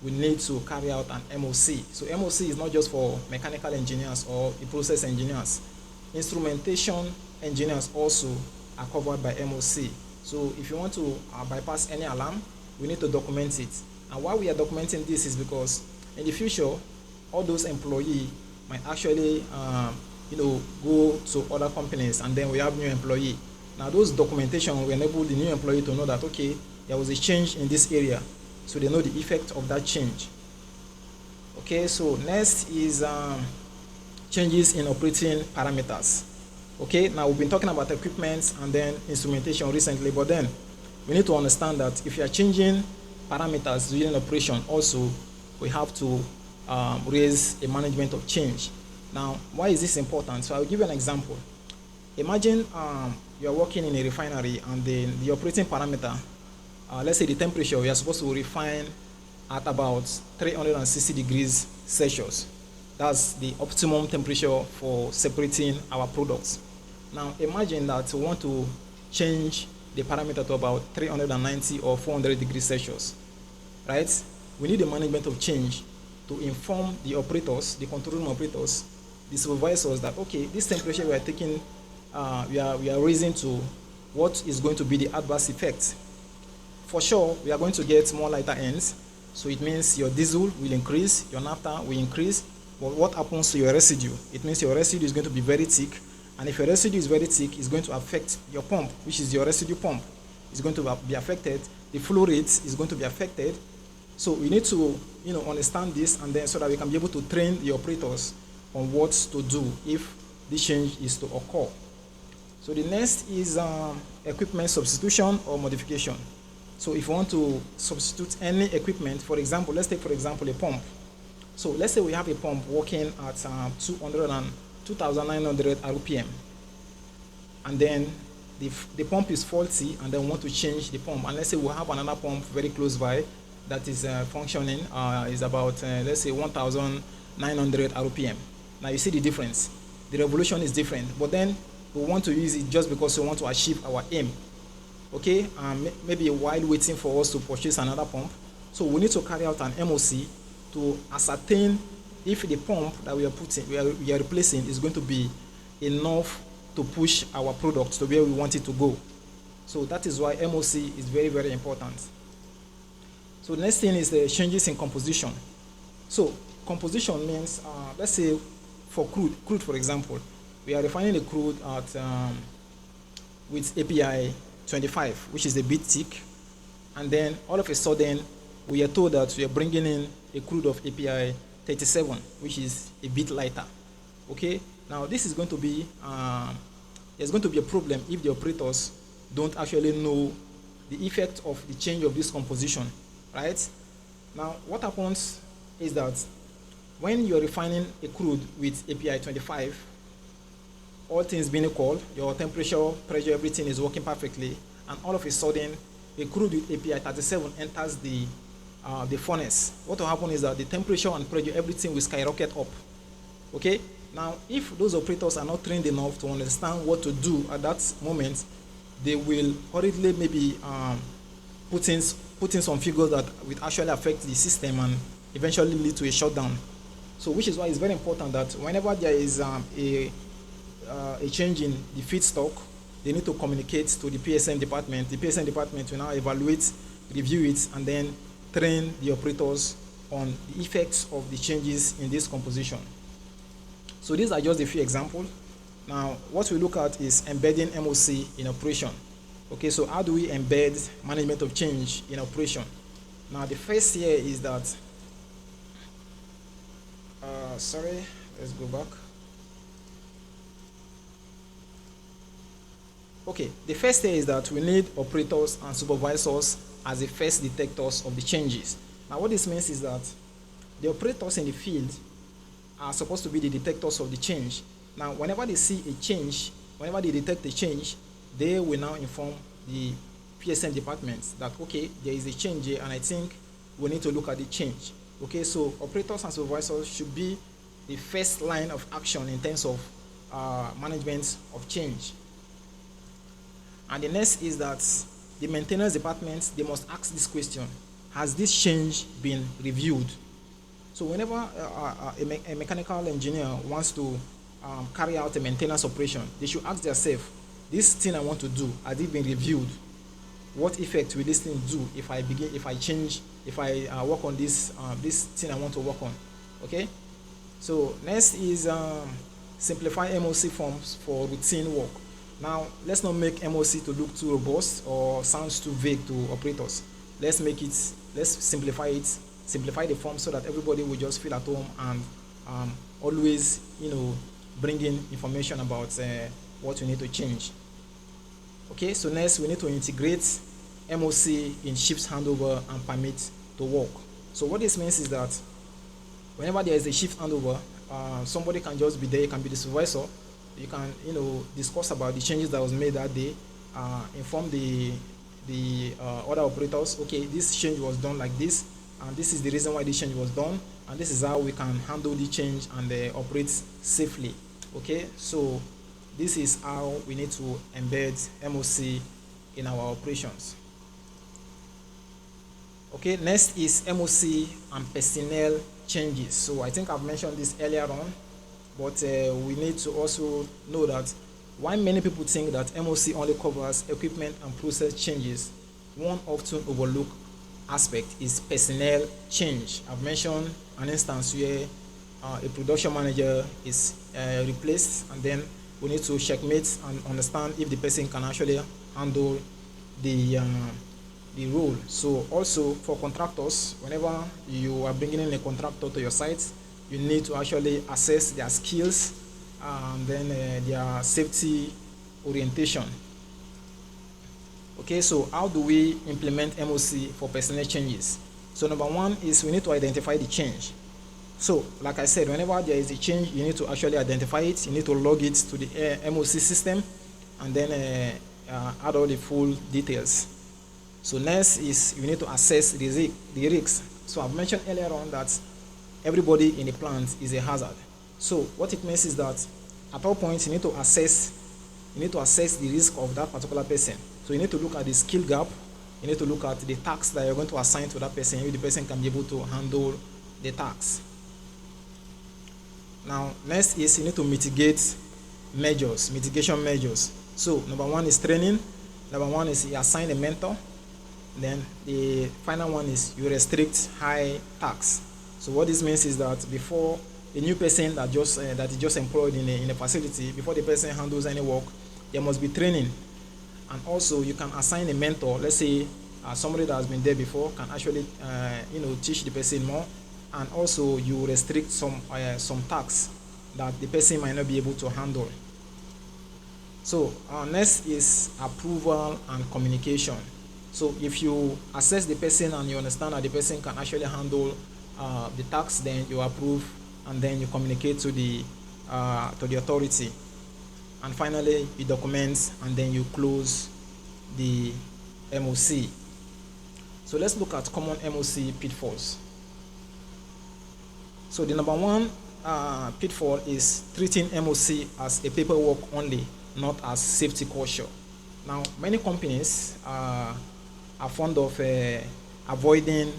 we need to carry out an MOC. So MOC is not just for mechanical engineers or the process engineers. Instrumentation engineers also are covered by MOC. So if you want to bypass any alarm, we need to document it. And why we are documenting this is because in the future, all those employees might actually go to other companies, and then we have new employee. Now those documentation will enable the new employee to know that, okay, there was a change in this area, so they know the effect of that change. Okay, so next is changes in operating parameters. Okay, now we've been talking about equipment and then instrumentation recently, but then we need to understand that if you are changing parameters during operation, also we have to raise a management of change. Now, why is this important? So I'll give you an example. Imagine you are working in a refinery, and then the operating parameter, let's say the temperature, we are supposed to refine at about 360 degrees Celsius. That's the optimum temperature for separating our products. Now imagine that we want to change the parameter to about 390 or 400 degrees Celsius, right? We need a management of change to inform the operators, the control room operators, the supervisors that, okay, this temperature we are taking, we are raising to what is going to be the adverse effect. For sure, we are going to get more lighter ends, so it means your diesel will increase, your naphtha will increase, but what happens to your residue? It means your residue is going to be very thick, and if your residue is very thick, it's going to affect your pump, which is your residue pump. It's going to be affected. The flow rate is going to be affected. So we need to, understand this, and then so that we can be able to train the operators on what to do if this change is to occur. So the next is equipment substitution or modification. So if you want to substitute any equipment, for example, let's take for example a pump. So let's say we have a pump working at 2,900 RPM, and then the pump is faulty, and then we want to change the pump. And let's say we have another pump very close by that is functioning, is about let's say 1,900 RPM. Now you see the difference. The revolution is different, but then we want to use it just because we want to achieve our aim. Okay, maybe while waiting for us to purchase another pump. So we need to carry out an MOC to ascertain if the pump that we are replacing is going to be enough to push our product to where we want it to go. So that is why MOC is very, very important. So the next thing is the changes in composition. So composition means, let's say for crude for example, we are refining the crude at with API 25, which is a bit thick, and then all of a sudden we are told that we are bringing in a crude of API 37, which is a bit lighter. Okay, now this is going to be there's going to be a problem if the operators don't actually know the effect of the change of this composition, right? Now what happens is that when you're refining a crude with API 25, all things being equal, your temperature, pressure, everything is working perfectly, and all of a sudden a crude with API 37 enters the furnace. What will happen is that the temperature and pressure, everything will skyrocket up. Okay, now if those operators are not trained enough to understand what to do at that moment, they will hurriedly maybe put in some figures that will actually affect the system and eventually lead to a shutdown. So which is why it's very important that whenever there is a change in the feedstock, they need to communicate to the PSM department. The PSM department will now evaluate, review it, and then train the operators on the effects of the changes in this composition. So these are just a few examples. Now, what we look at is embedding MOC in operation. Okay, so how do we embed management of change in operation? Now, the first here is that, let's go back. Okay, the first thing is that we need operators and supervisors as the first detectors of the changes. Now what this means is that the operators in the field are supposed to be the detectors of the change. Now whenever they see a change, whenever they detect a change, they will now inform the PSM department that, okay, there is a change here and I think we need to look at the change. Okay, so operators and supervisors should be the first line of action in terms of management of change. And the next is that the maintenance department, they must ask this question: has this change been reviewed? So whenever a mechanical engineer wants to carry out a maintenance operation, they should ask themselves, this thing I want to do, has it been reviewed? What effect will this thing do if I work on this thing I want to work on? Okay. So next is simplify MOC forms for routine work. Now, let's not make MOC to look too robust or sounds too vague to operators. Let's simplify it, simplify the form so that everybody will just feel at home and always, bring in information about what we need to change. Okay, so next we need to integrate MOC in shift handover and permit to work. So what this means is that whenever there is a shift handover, somebody can just be there, it can be the supervisor. You can, discuss about the changes that was made that day, inform the other operators, okay, this change was done like this, and this is the reason why this change was done, and this is how we can handle the change and operate safely. Okay, so this is how we need to embed MOC in our operations. Okay, next is MOC and personnel changes. So I think I've mentioned this earlier on, but we need to also know that while many people think that MOC only covers equipment and process changes, one often overlooked aspect is personnel change. I've mentioned an instance where a production manager is replaced, and then we need to checkmate and understand if the person can actually handle the role. So also for contractors, whenever you are bringing in a contractor to your site, you need to actually assess their skills and then their safety orientation. Okay, so how do we implement MOC for personnel changes? So number one is we need to identify the change. So like I said, whenever there is a change, you need to actually identify it. You need to log it to the MOC system and then add all the full details. So next is you need to assess the risks. So I've mentioned earlier on that everybody in the plant is a hazard. So what it means is that at all points you need to assess the risk of that particular person. So you need to look at the skill gap. You need to look at the tasks that you're going to assign to that person, if the person can be able to handle the tasks. Now, next is you need to mitigation measures. So number one is training. Number one is you assign a mentor. Then the final one is you restrict high tasks. So what this means is that before a new person that is just employed in a facility, before the person handles any work, there must be training. And also you can assign a mentor. Let's say somebody that has been there before can actually teach the person more. And also you restrict some tasks that the person might not be able to handle. So next is approval and communication. So if you assess the person and you understand that the person can actually handle the tasks, then you approve and then you communicate to the authority. And finally, you document and then you close the MOC. So let's look at common MOC pitfalls. So the number one pitfall is treating MOC as a paperwork only, not as safety culture. Now, many companies are fond of avoiding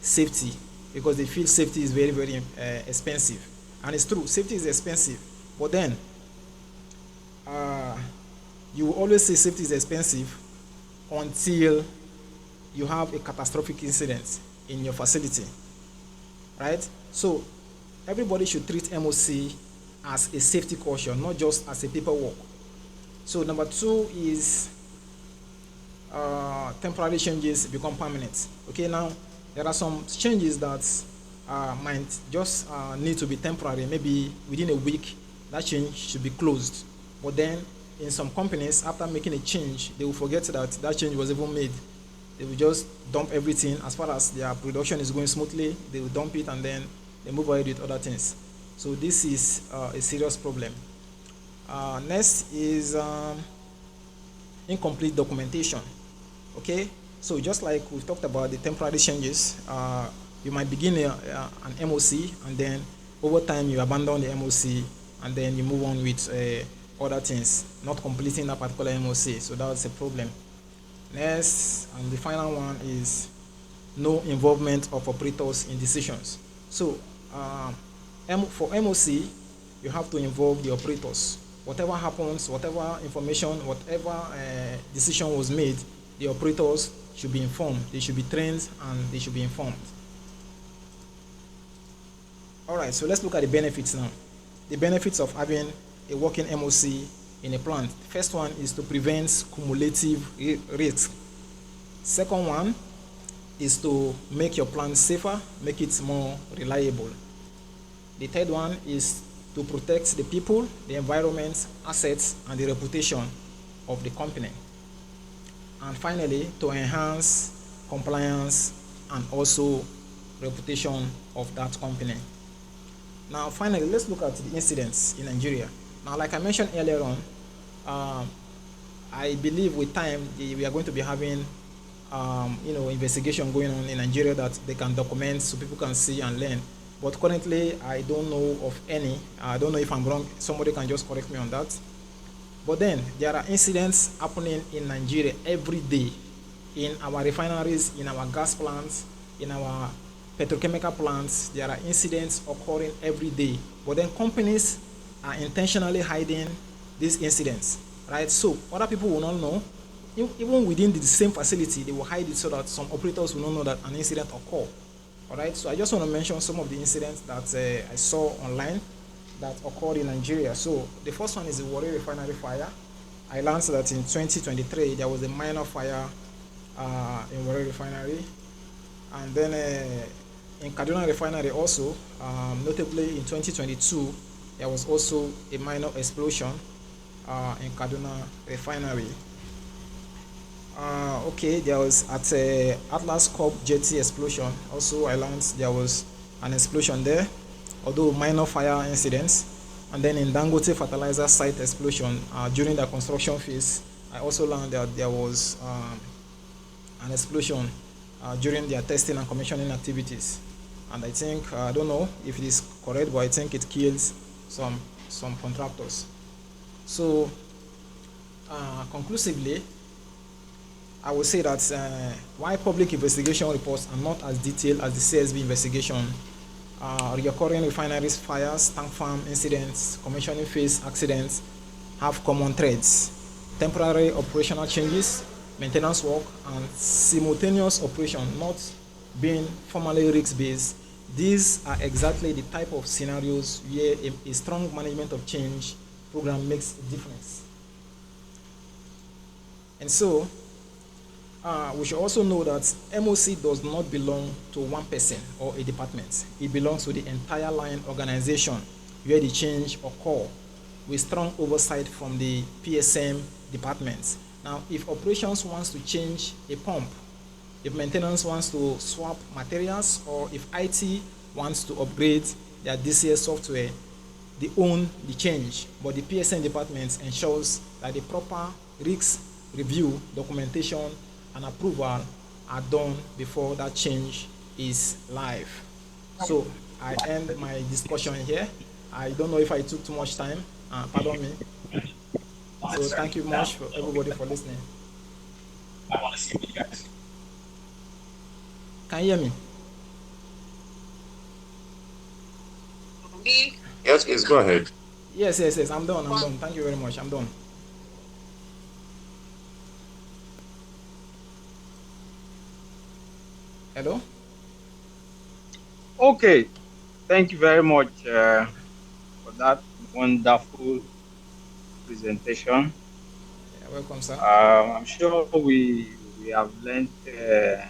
safety because they feel safety is very, very expensive. And it's true, safety is expensive. But then, you will always say safety is expensive until you have a catastrophic incident in your facility, right? So everybody should treat MOC as a safety caution, not just as a paperwork. So number two is temporary changes become permanent. Okay, now there are some changes that might just need to be temporary. Maybe within a week, that change should be closed. But then in some companies, after making a change, they will forget that change was even made. They will just dump everything. As far as their production is going smoothly, they will dump it and then they move ahead with other things. So this is a serious problem. Next is incomplete documentation. Okay, so just like we talked about the temporary changes, you might begin an MOC and then over time you abandon the MOC and then you move on with other things, not completing that particular MOC. So that's a problem. Next, and the final one is no involvement of operators in decisions. So for MOC, you have to involve the operators. Whatever happens, whatever information, whatever decision was made, the operators should be informed. They should be trained and they should be informed. All right, so let's look at the benefits now. The benefits of having a working MOC in a plant. First one is to prevent cumulative risk. Second one is to make your plant safer, make it more reliable. The third one is to protect the people, the environment, assets, and the reputation of the company. And finally, to enhance compliance and also reputation of that company. Now, finally, let's look at the incidents in Nigeria. Now, like I mentioned earlier on, I believe with time we are going to be having investigation going on in Nigeria that they can document so people can see and learn. But currently, I don't know of any. I don't know if I'm wrong. Somebody can just correct me on that. But then there are incidents happening in Nigeria every day, in our refineries, in our gas plants, in our petrochemical plants. There are incidents occurring every day. But then companies are intentionally hiding these incidents, right? So other people will not know. Even within the same facility, they will hide it so that some operators will not know that an incident occurred. All right, so I just want to mention some of the incidents that I saw online that occurred in Nigeria. So the first one is the Warri refinery fire. I learned that in 2023 there was a minor fire in Warri refinery, and then in Kaduna refinery also, notably in 2022, there was also a minor explosion in Kaduna refinery. Okay, there was at Atlas Corp jetty explosion. Also, I learned there was an explosion there, although minor fire incidents. And then in Dangote fertilizer site explosion during the construction phase, I also learned that there was an explosion during their testing and commissioning activities. And I think, I don't know if it is correct, but I think it kills some contractors. So, conclusively, I would say that why public investigation reports are not as detailed as the CSB investigation, recurring refineries fires, tank farm incidents, commissioning phase accidents have common threads: temporary operational changes, maintenance work, and simultaneous operation not being formally risk-based. These are exactly the type of scenarios where a strong management of change program makes a difference. And so, we should also know that MOC does not belong to one person or a department. It belongs to the entire line organization where the change occur with strong oversight from the PSM departments. Now, if operations wants to change a pump, if maintenance wants to swap materials, or if IT wants to upgrade their DCS software, they own the change, but the PSM department ensures that the proper risk review, documentation, and approval are done before that change is live. So I end my discussion here. I don't know if I took too much time. Pardon me. So thank you much for everybody for listening. I want to see you guys. Can you hear me? Yes, please go ahead. Yes. I'm done. Thank you very much. I'm done. Hello? Okay, thank you very much for that wonderful presentation. Yeah, welcome, sir. I'm sure we have learned a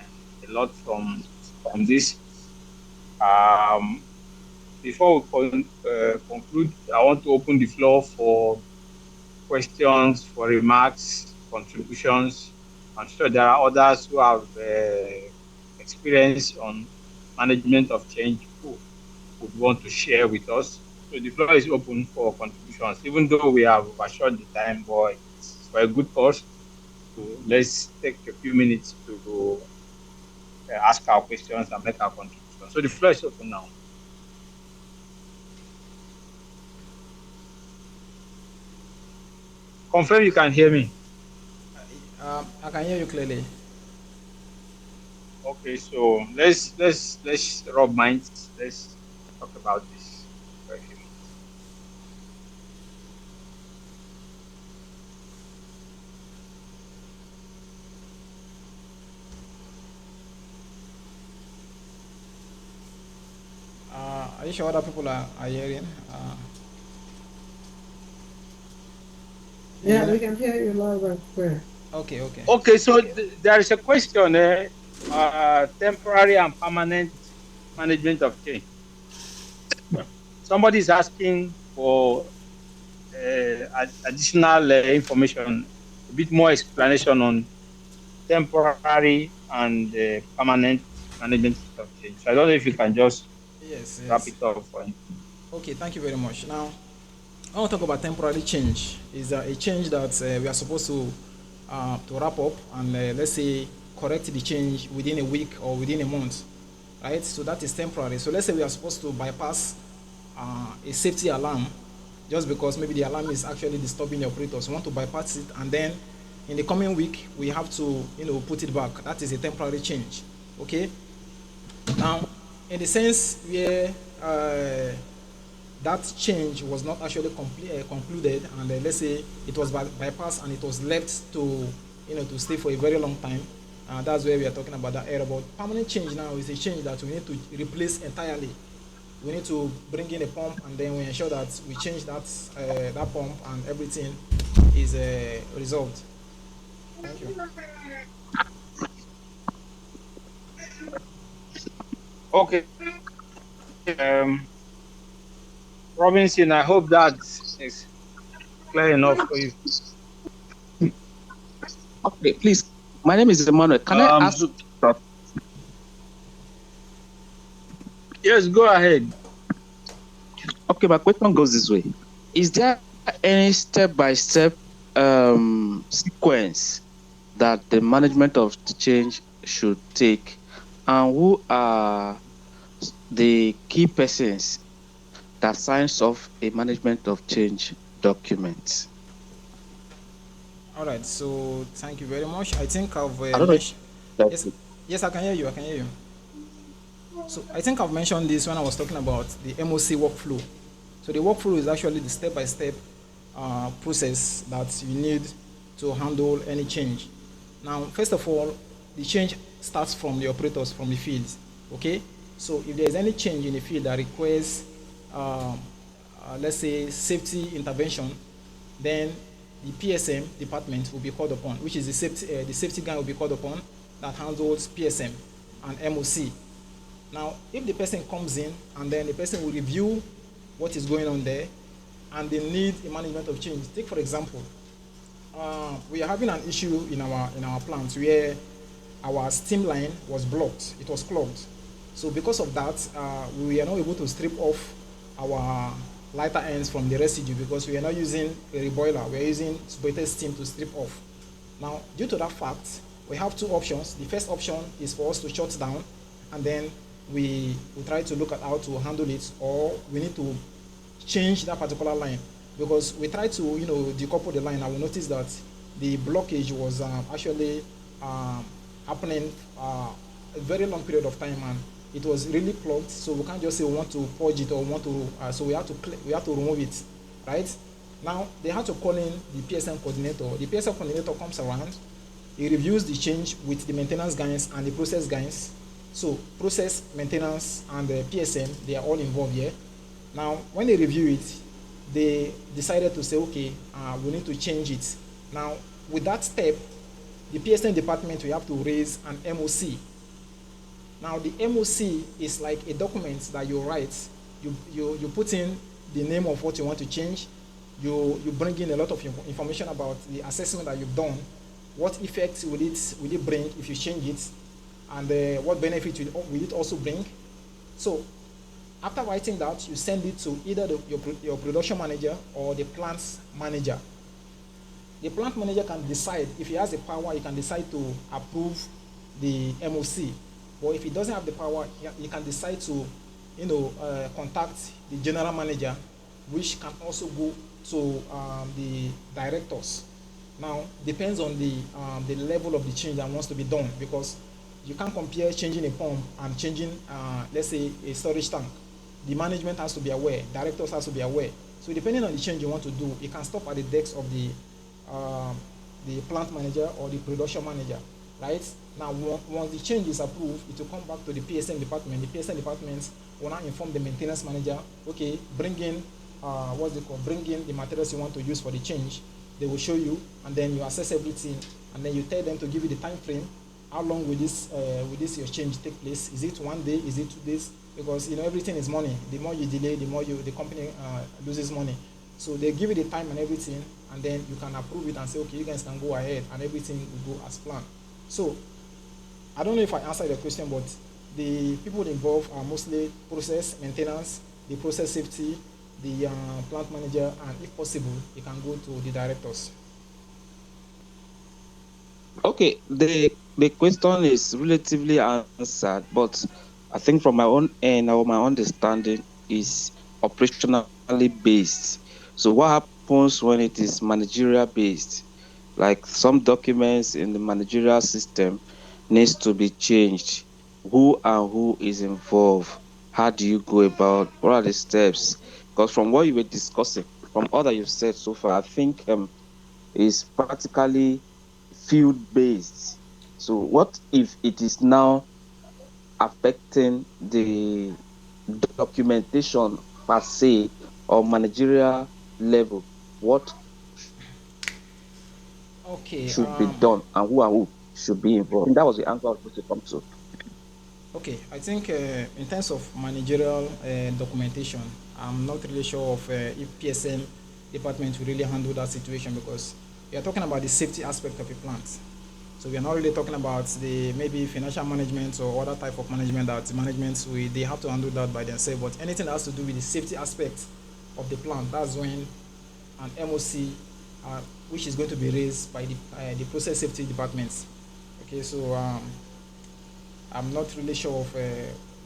lot from this. Before we conclude, I want to open the floor for questions, for remarks, contributions. I'm sure there are others who have experience on management of change who would want to share with us. So the floor is open for contributions, even though we have overshot the time, but it's for a good cause. So let's take a few minutes to ask our questions and make our contributions. So the floor is open now. Confirm you can hear me. I can hear you clearly. Okay, so let's rub minds. Let's talk about this for a few minutes. Are you sure other people are hearing? Yeah, we can hear you loud and clear. Okay. Okay, so there is a question temporary and permanent management of change. Somebody is asking for additional information, a bit more explanation on temporary and permanent management of change. So I don't know if you can just wrap it up for him. Okay, thank you very much. Now, I want to talk about temporary change. Is a change that we are supposed to wrap up, and let's say correct the change within a week or within a month, right? So that is temporary. So let's say we are supposed to bypass a safety alarm just because maybe the alarm is actually disturbing the operators. We want to bypass it, and then in the coming week we have to put it back. That is a temporary change. Okay. Now, in the sense where that change was not actually concluded, and let's say it was bypassed and it was left to to stay for a very long time, that's where we are talking about that error. But permanent change now is a change that we need to replace entirely. We need to bring in a pump, and then we ensure that we change that that pump, and everything is resolved. Thank you. Okay. Robinson, I hope that is clear enough for you. Okay, please. My name is Emmanuel. Can I ask? Yes, go ahead. Okay, my question goes this way. Is there any step-by-step sequence that the management of the change should take? And who are the key persons that signs off a management of change document? All right. So thank you very much. I think I've I don't know. mentioned. Yes, I can hear you. I can hear you. So I think I've mentioned this when I was talking about the MOC workflow. So the workflow is actually the step-by-step process that you need to handle any change. Now, first of all, the change starts from the operators, from the fields. Okay. So if there is any change in the field that requires, let's say, safety intervention, then the PSM department will be called upon, which is the safety guy will be called upon that handles PSM and MOC. Now, if the person comes in and then the person will review what is going on there, and they need a management of change. Take for example, we are having an issue in our plant where our steam line was blocked. It was clogged. So because of that, we are not able to strip off our lighter ends from the residue because we are not using a reboiler. We are using superheated steam to strip off. Now, due to that fact, we have two options. The first option is for us to shut down, and then we try to look at how to handle it, or we need to change that particular line because we try to decouple the line, and we notice that the blockage was actually happening a very long period of time, and it was really clogged. So we can't just say we want to purge it or want to so we have to remove it, right? Now they have to call in the PSM coordinator. The PSM coordinator comes around, he reviews the change with the maintenance guys and the process guys. So process, maintenance, and the PSM, they are all involved here. Now, when they review it, they decided to say, okay, we need to change it. Now, with that step, the PSM department will have to raise an MOC. Now, the MOC is like a document that you write. You put in the name of what you want to change. You bring in a lot of information about the assessment that you've done. What effect will it bring if you change it? And what benefit will it also bring? So after writing that, you send it to either your production manager or the plant manager. The plant manager can decide, if he has the power, he can decide to approve the MOC. But if he doesn't have the power, he can decide to contact the general manager, which can also go to the directors. Now, depends on the level of the change that wants to be done, because you can't compare changing a pump and changing, let's say, a storage tank. The management has to be aware, directors has to be aware. So depending on the change you want to do, it can stop at the desk of the plant manager or the production manager, right? Now, once the change is approved, it will come back to the PSM department. The PSM department will now inform the maintenance manager, okay, bring in, bring in the materials you want to use for the change. They will show you, and then you assess everything, and then you tell them to give you the time frame. How long will this your change take place? Is it 1 day? Is it 2 days? Because everything is money. The more you delay, the more the company loses money. So they give you the time and everything, and then you can approve it and say, okay, you guys can go ahead, and everything will go as planned. So I don't know if I answered the question, but the people involved are mostly process maintenance, the process safety, the plant manager, and if possible, you can go to the directors. Okay, the the question is relatively answered, but I think from my own end or my understanding is operationally based. So what happens when it is managerial based? Like some documents in the managerial system needs to be changed. Who and who is involved? How do you go about? What are the steps? Because from what you were discussing, from all that you've said so far, I think is practically field based. So what if it is now affecting the documentation per se or managerial level? What Okay. should be done and who should be involved? And that was the answer I was supposed to come to. Okay, I think in terms of managerial documentation, I'm not really sure of if PSM department will really handle that situation because we are talking about the safety aspect of a plant. So we are not really talking about the maybe financial management or other type of management that management they have to handle that by themselves. But anything that has to do with the safety aspect of the plant, that's when an MOC, which is going to be raised by the process safety department. Okay, so I'm not really sure of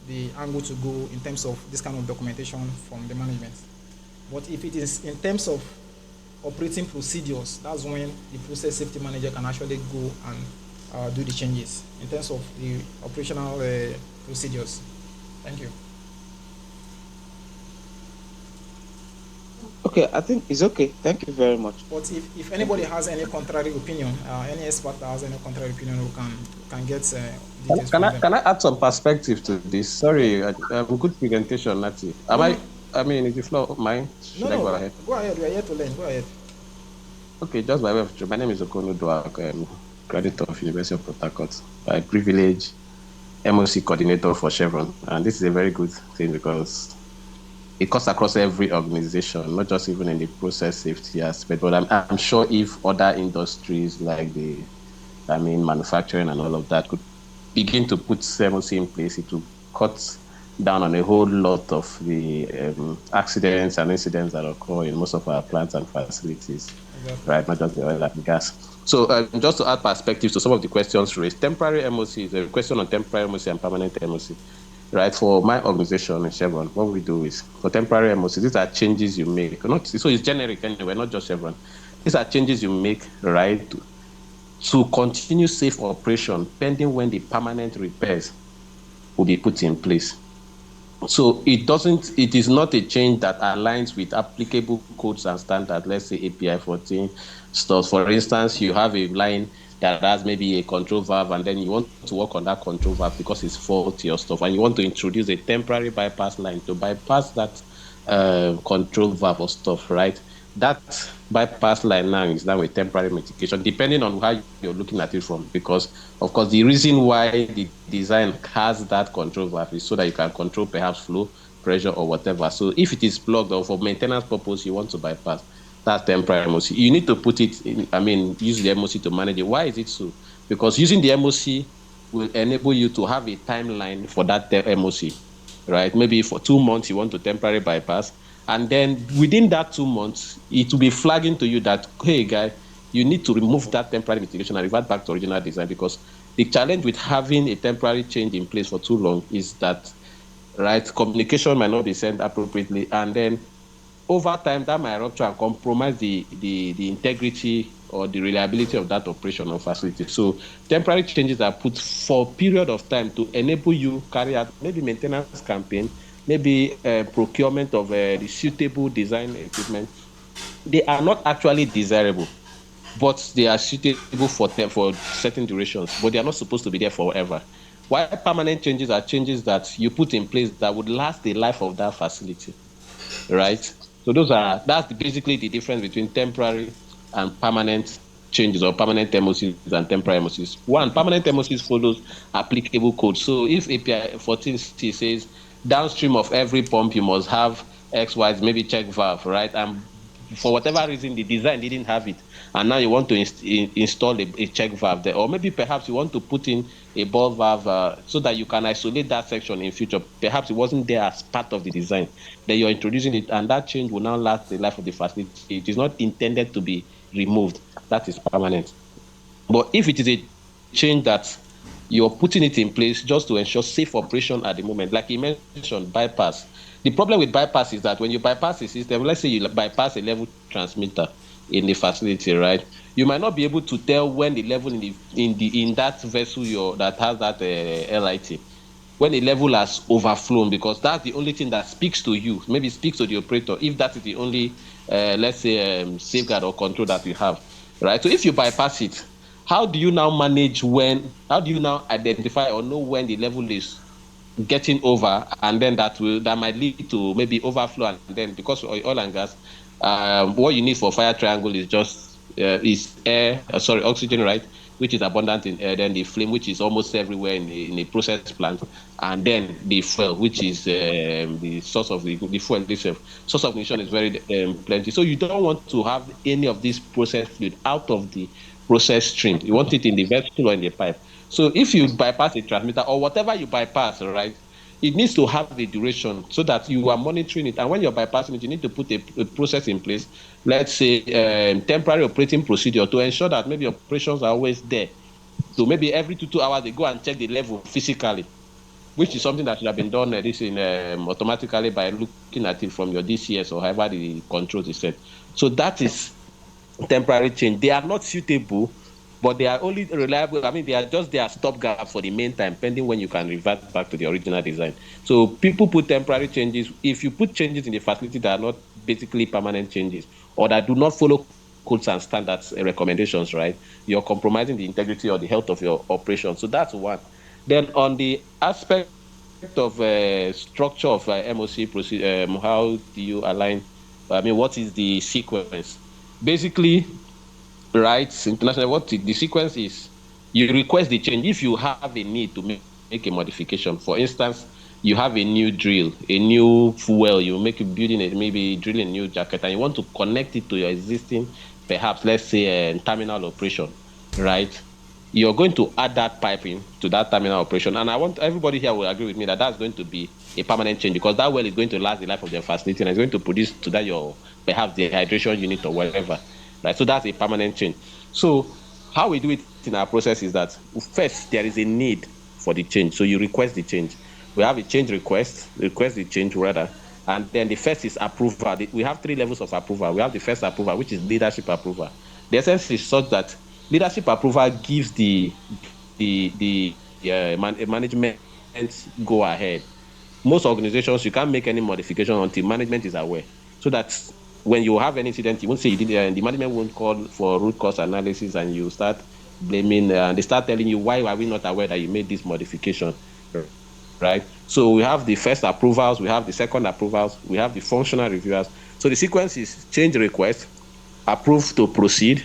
the angle to go in terms of this kind of documentation from the management. But if it is in terms of operating procedures, that's when the process safety manager can actually go and do the changes in terms of the operational procedures. Thank you. Okay, I think it's okay. Thank you very much. But if anybody has any contrary opinion, any expert that has any contrary opinion, who can get details Can from I them. can I add some perspective to this? Sorry, good presentation, Natty. I mean, is the floor mine? Should I go ahead? Go ahead. We are here to learn. Go ahead. Okay, just by way of my name is Okono Duak, graduate of University of Port Harcourt. By privilege, MOC coordinator for Chevron, and this is a very good thing because it cuts across every organization, not just even in the process safety aspect. But I'm sure if other industries like manufacturing and all of that could begin to put MOC in place, it will cut down on a whole lot of the accidents and incidents that occur in most of our plants and facilities, exactly. right? Not just the oil and gas. So just to add perspective to some of the questions raised, temporary MOC is a question on temporary MOC and permanent MOC, right? For my organization in Chevron, what we do is for temporary MOC, these are changes you make. So it's generic anyway, not just Chevron. These are changes you make, right, to continue safe operation pending when the permanent repairs will be put in place. So it is not a change that aligns with applicable codes and standards, let's say API 14 stuff. For instance, you have a line that has maybe a control valve and then you want to work on that control valve because it's faulty or stuff, and you want to introduce a temporary bypass line to bypass that control valve or stuff, right? That bypass line now is now a temporary mitigation, depending on how you're looking at it from, because of course the reason why the design has that control valve is so that you can control perhaps flow, pressure, or whatever. So if it is plugged or for maintenance purpose you want to bypass, that's temporary MOC. You need to put it in, use the MOC to manage it. Why is it so? Because using the MOC will enable you to have a timeline for that MOC, right? Maybe for 2 months you want to temporary bypass, and then within that 2 months, it will be flagging to you that, hey, guy, you need to remove that temporary mitigation and revert back to original design. Because the challenge with having a temporary change in place for too long is that, right, communication might not be sent appropriately, and then over time that might rupture and compromise the integrity or the reliability of that operation or facility. So temporary changes are put for a period of time to enable you carry out maybe maintenance campaign, maybe procurement of the suitable design equipment. They are not actually desirable, but they are suitable for certain durations, but they are not supposed to be there forever. While permanent changes are changes that you put in place that would last the life of that facility, right? So that's basically the difference between temporary and permanent changes, or permanent MOCs and temporary MOCs. One, permanent MOCs follows applicable code. So if API 14C says downstream of every pump you must have X, Y, maybe check valve, right? And for whatever reason the design didn't have it, and now you want to install a check valve there, or maybe perhaps you want to put in a ball valve so that you can isolate that section in future. Perhaps it wasn't there as part of the design, then you're introducing it, and that change will now last the life of the facility. It is not intended to be removed. That is permanent. But if it is a change that you're putting it in place just to ensure safe operation at the moment. Like you mentioned, bypass. The problem with bypass is that when you bypass the system, let's say you bypass a level transmitter in the facility, right? You might not be able to tell when the level in that vessel that has that LIT, when the level has overflown, because that's the only thing that speaks to you, maybe speaks to the operator, if that is the only, let's say, safeguard or control that you have, right? So if you bypass it, how do you now how do you now identify or know when the level is getting over, and then that might lead to maybe overflow, and then because oil and gas, what you need for fire triangle is just oxygen, right, which is abundant in air, then the flame, which is almost everywhere in the process plant, and then the fuel, which is the source of the fuel itself. Source of ignition is very plenty, so you don't want to have any of this process fluid out of the process stream. You want it in the vessel or in the pipe. So if you bypass a transmitter or whatever you bypass, right, it needs to have the duration so that you are monitoring it. And when you're bypassing it, you need to put a process in place, let's say temporary operating procedure, to ensure that maybe operations are always there. So maybe every 2 hours, they go and check the level physically, which is something that should have been done automatically by looking at it from your DCS or however the controls is set. So that is temporary change. They are not suitable, but they are only reliable. I mean, they are just their stopgap for the main time, pending when you can revert back to the original design. So people put temporary changes. If you put changes in the facility that are not basically permanent changes, or that do not follow codes and standards recommendations, right, you're compromising the integrity or the health of your operation. So that's one. Then on the aspect of structure of MOC procedure, how do you align? I mean, what is the sequence? Basically, right, international, what the sequence is, you request the change if you have a need to make a modification. For instance, you have a new drill, a new fuel, you maybe drilling a new jacket, and you want to connect it to your existing, perhaps, let's say, terminal operation, right? You're going to add that piping to that terminal operation. And I want everybody here will agree with me that that's going to be a permanent change, because that well is going to last the life of the facility and it's going to produce to that your, perhaps, the hydration unit or whatever, right? So that's a permanent change. So how we do it in our process is that first there is a need for the change. So you request the change. We have a change request the change rather. And then the first is approval. We have 3 levels of approval. We have the first approval, which is leadership approval. The essence is such that leadership approval gives the management go ahead. Most organizations, you can't make any modification until management is aware. So that when you have an incident, you won't say you did, and the management won't call for root cause analysis, and you start blaming, and they start telling you, why are we not aware that you made this modification, right? So we have the first approvals, we have the second approvals, we have the functional reviewers. So the sequence is change request, approve to proceed,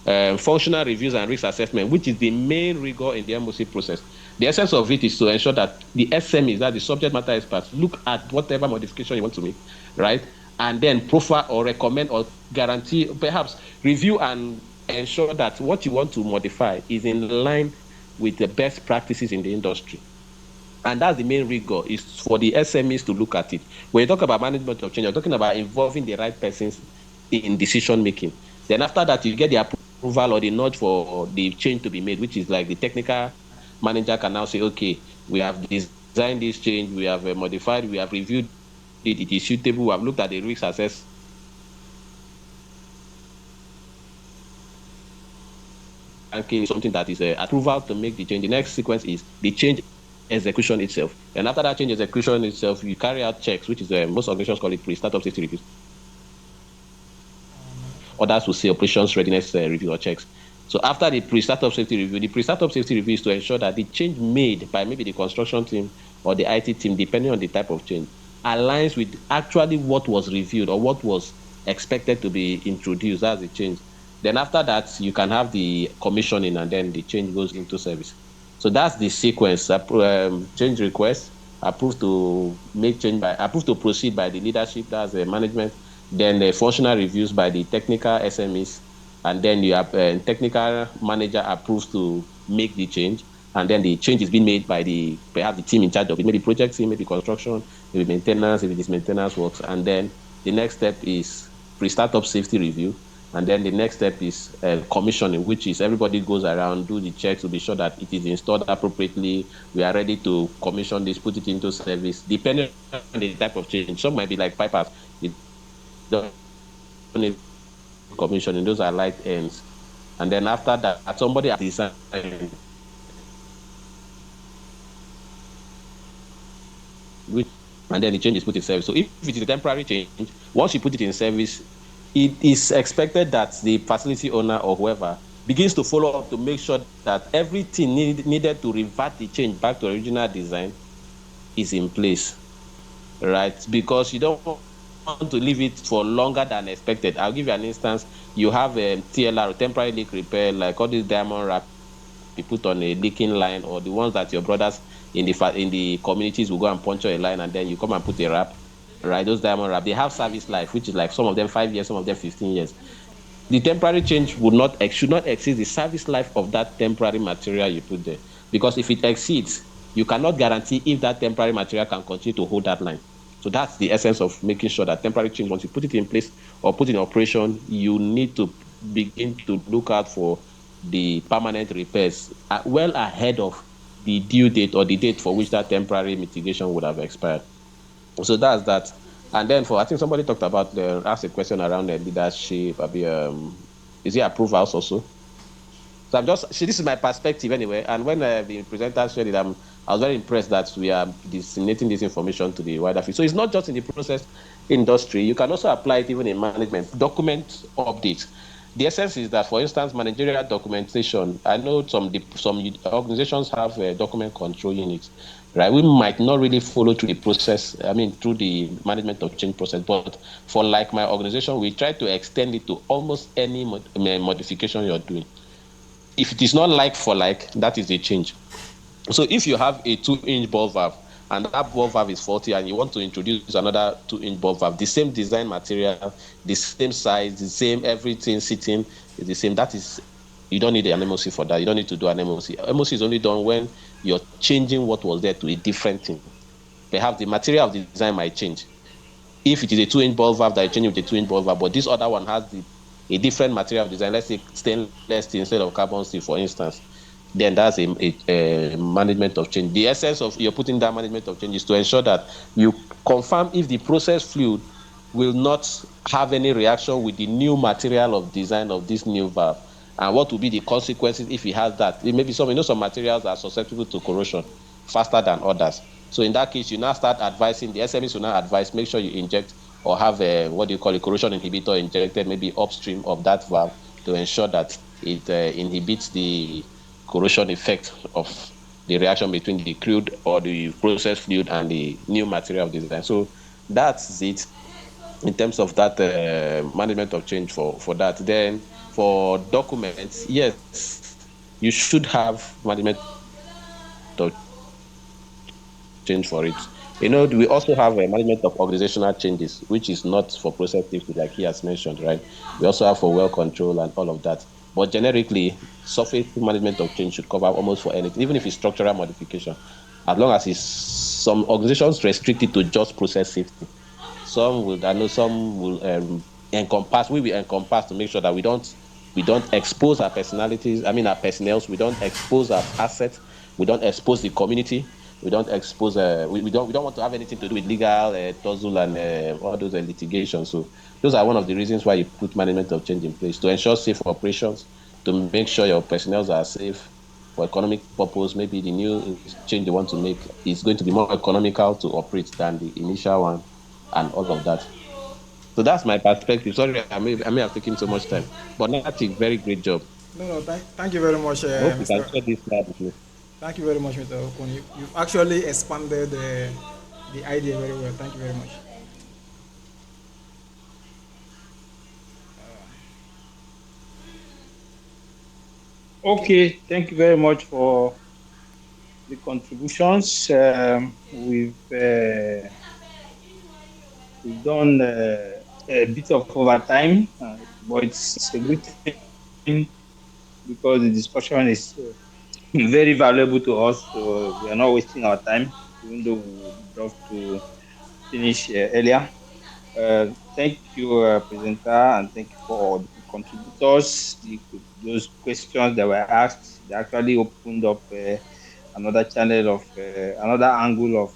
functional reviews and risk assessment, which is the main rigor in the MOC process. The essence of it is to ensure that the SMEs, that the subject matter experts, look at whatever modification you want to make, right? And then profile or recommend or guarantee, perhaps review and ensure that what you want to modify is in line with the best practices in the industry. And that's the main rigor, is for the SMEs to look at it. When you talk about management of change, you're talking about involving the right persons in decision making. Then after that, you get the approval or the nudge for the change to be made, which is like the technical manager can now say, okay, we have designed this change, we have modified, we have reviewed it, it is suitable, we have looked at the risk assessment, and something that is approval to make the change. The next sequence is the change execution itself. And after that change execution itself, you carry out checks, which is most organizations call it pre-startup safety reviews. Others will say operations readiness review or checks. So after the pre-startup safety review, the pre-startup safety review is to ensure that the change made by maybe the construction team or the IT team, depending on the type of change, aligns with actually what was reviewed or what was expected to be introduced as a change. Then after that, you can have the commissioning, and then the change goes into service. So that's the sequence. Change request, approved to make change by, approved to proceed by the leadership, that's the management. Then the functional reviews by the technical SMEs, and then you have technical manager approves to make the change, and then the change is being made by perhaps the team in charge of it, maybe project team, maybe construction, maybe maintenance, if it is maintenance works. And then the next step is pre-startup safety review, And then the next step is commissioning, which is everybody goes around, do the checks to be sure that it is installed appropriately. We are ready to commission this, put it into service, depending on the type of change. Some might be like pipers. You don't need commissioning. Those are light ends. And then after that, somebody has designed, and then the change is put in service. So if it is a temporary change, once you put it in service, it is expected that the facility owner or whoever begins to follow up to make sure that everything needed to revert the change back to original design is in place, right? Because you don't want to leave it for longer than expected. I'll give you an instance. You have a TLR, temporary leak repair, like all these diamond wrap you put on a leaking line, or the ones that your brothers in the communities will go and puncture a line and then you come and put a wrap, right? Those diamond wrap, they have service life, which is like some of them 5 years, some of them 15 years. The temporary change should not exceed the service life of that temporary material you put there. Because if it exceeds, you cannot guarantee if that temporary material can continue to hold that line. So that's the essence of making sure that temporary change, once you put it in place or put in operation, you need to begin to look out for the permanent repairs well ahead of the due date or the date for which that temporary mitigation would have expired. So that's that. And then I think somebody talked about asked a question around the leadership, is it approvals also? So this is my perspective anyway. And when the presenter shared it, I was very impressed that we are disseminating this information to the wider field. So it's not just in the process industry. You can also apply it even in management. Document updates. The essence is that, for instance, managerial documentation. I know some organizations have document control units, right? We might not really follow through the process, through the management of change process, but for like my organization, we try to extend it to almost any modification you're doing. If it is not like for like, that is a change. So if you have a 2-inch ball valve and that ball valve is faulty and you want to introduce another 2-inch ball valve, the same design material, the same size, the same everything sitting is the same, you don't need an MOC for that. You don't need to do an MOC. MOC is only done when you're changing what was there to a different thing. Perhaps the material of the design might change. If it is a 2-inch ball valve that you change with a 2-inch ball valve, but this other one has a different material of design, let's say stainless steel instead of carbon steel, for instance, then that's a management of change. The essence of you're putting that management of change is to ensure that you confirm if the process fluid will not have any reaction with the new material of design of this new valve, and what will be the consequences if it has that. Maybe some materials are susceptible to corrosion faster than others. So in that case, you now start advising, the SMEs will now advise, make sure you inject or have a corrosion inhibitor injected maybe upstream of that valve to ensure that it inhibits the corrosion effect of the reaction between the crude or the process fluid and the new material of design. So that's it in terms of that management of change for that. Then for documents, yes, you should have management of change for it. We also have a management of organizational changes, which is not for process safety, like he has mentioned, right? We also have for well control and all of that. But generically, surface management of change should cover almost for anything, even if it's structural modification, as long as some organizations restrict it to just process safety. Some will encompass. We will encompass to make sure that we don't expose our personalities. Our personnel. We don't expose our assets. We don't expose the community. We don't expose. We don't want to have anything to do with legal tussle and all those litigation. So those are one of the reasons why you put management of change in place to ensure safe operations, to make sure your personnel are safe for economic purpose. Maybe the new change they want to make is going to be more economical to operate than the initial one, and all of that. So that's my perspective. Sorry, I may have taken so much time, but Natty, very great job. No, thank you very much, I hope you Mr. can share this slide with me. Thank you very much, Mr. Okun. You've actually expanded the idea very well. Thank you very much. Okay, thank you very much for the contributions. We've done a bit of overtime, but it's a good thing because the discussion is very valuable to us. So we are not wasting our time, even though we would love to finish earlier. Thank you, presenter, and thank you for the contributors, those questions that were asked. They actually opened up another channel of another angle of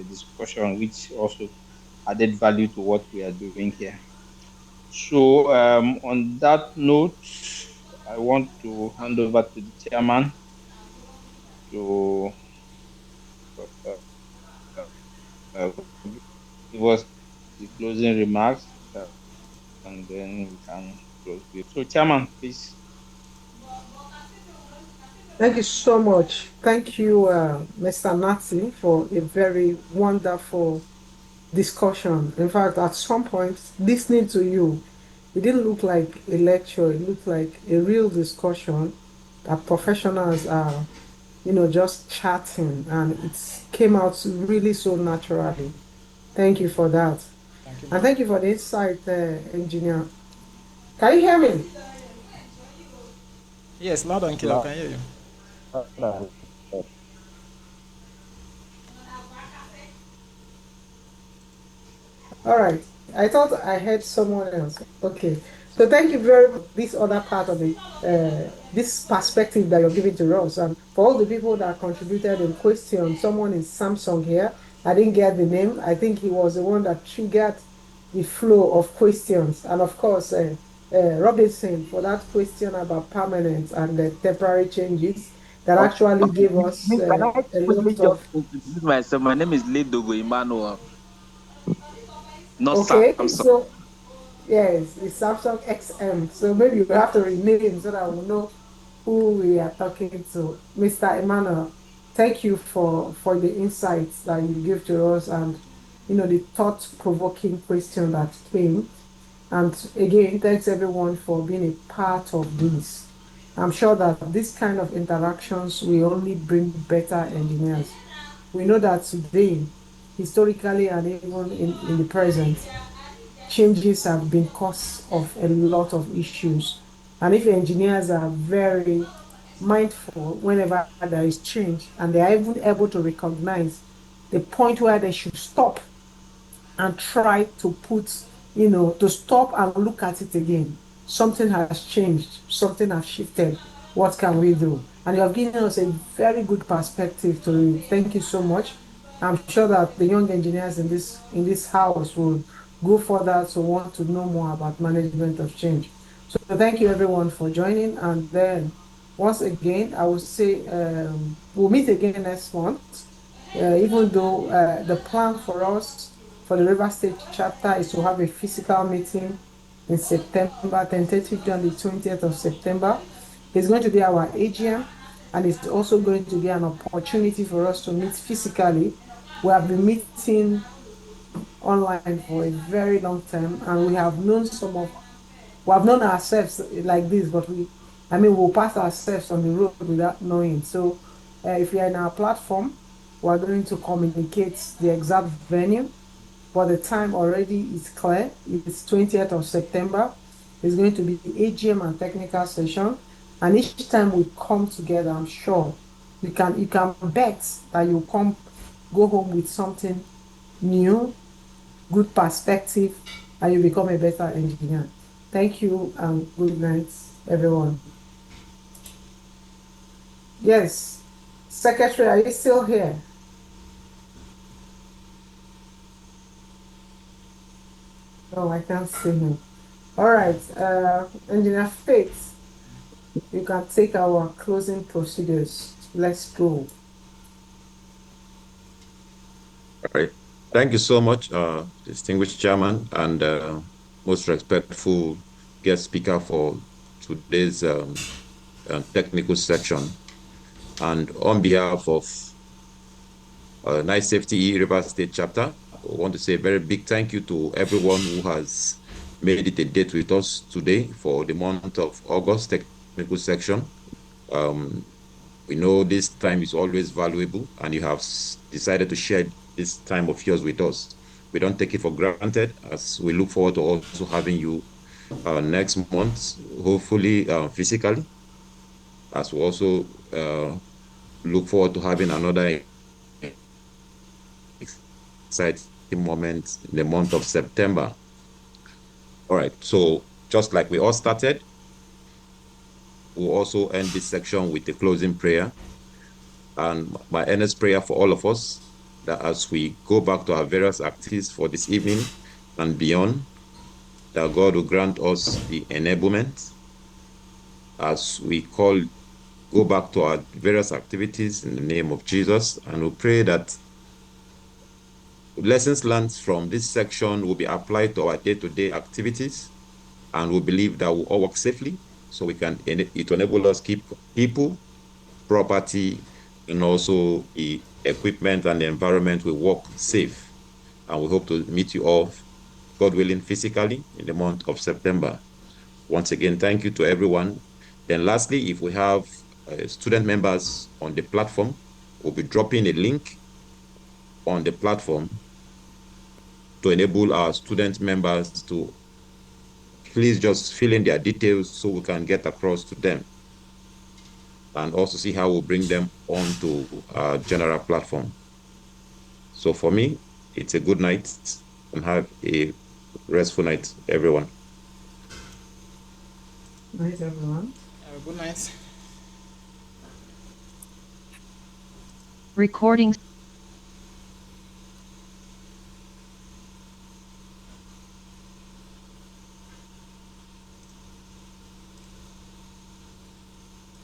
discussion, which also added value to what we are doing here. So, on that note, I want to hand over to the chairman to uh, uh, give us the closing remarks, and then we can close. So, chairman, please. Thank you so much. Thank you, Mr. Natty, for a very wonderful discussion. In fact, at some point, listening to you, it didn't look like a lecture, it looked like a real discussion that professionals are, just chatting, and it came out really so naturally. Thank you for that. Thank you, And ma'am. thank you for the insight, engineer. Can you hear me? Yes, loud and clear. I can hear you. All right. I thought I heard someone else. Okay. So thank you very much. This other part of the this perspective that you're giving to us, and for all the people that contributed in question. Someone in Samsung here. I didn't get the name. I think he was the one that triggered the flow of questions, and of course, Robinson for that question about permanent and the temporary changes that actually gave us Can I a quickly lot just of. introduce myself? My name is Ledogo Emmanuel, not Okay, Samson. so yes, it's Samsung XM. So maybe you have to rename so that we know who we are talking to. Mr. Emmanuel, thank you for the insights that you give to us, and the thought-provoking question that came. And again, thanks everyone for being a part of this. I'm sure that this kind of interactions will only bring better engineers. We know that today, historically and even in the present, changes have been cause of a lot of issues. And if engineers are very mindful whenever there is change, and they are even able to recognize the point where they should stop and try to to stop and look at it again. Something has changed, something has shifted. What can we do? And you have given us a very good perspective to it. Thank you so much. I'm sure that the young engineers in this house will go further to want to know more about management of change. So thank you everyone for joining. And then once again, I will say we'll meet again next month. Even though the plan for us for the River State chapter is to have a physical meeting in September, tentatively on the 20th of September. It's going to be our AGM, and it's also going to be an opportunity for us to meet physically. We have been meeting online for a very long time, and we have known ourselves like this, but we'll pass ourselves on the road without knowing. So if you are in our platform, we're going to communicate the exact venue, but the time already is clear. It's 20th of September. It's going to be AGM and technical session. And each time we come together, I'm sure you can bet that you go home with something new, good perspective, and you become a better engineer. Thank you and good night, everyone. Yes, Secretary, are you still here? No, I can't see him. All right, Engineer Faith, you can take our closing procedures. Let's go. All right. Thank you so much, distinguished chairman and most respectful guest speaker for today's technical section. And on behalf of Night Safety River State chapter, I want to say a very big thank you to everyone who has made it a date with us today for the month of August technical section. We know this time is always valuable, and you have decided to share this time of yours with us. We don't take it for granted, as we look forward to also having you next month, hopefully physically, as we also look forward to having another exciting moment in the month of September. All right, so just like we all started, we'll also end this section with a closing prayer. And my earnest prayer for all of us, that as we go back to our various activities for this evening and beyond, that God will grant us the enablement as we go back to our various activities in the name of Jesus. And we pray that lessons learned from this section will be applied to our day-to-day activities, and we believe that we'll all work safely, so it will enable us keep people, property, and also the equipment and the environment will work safe. And we hope to meet you all, God willing, physically in the month of September. Once again, thank you to everyone. Then lastly, if we have student members on the platform, we'll be dropping a link on the platform to enable our student members to please just fill in their details so we can get across to them, and also see how we'll bring them onto our general platform. So for me, it's a good night, and have a restful night, everyone. Night, everyone. Good night. Recording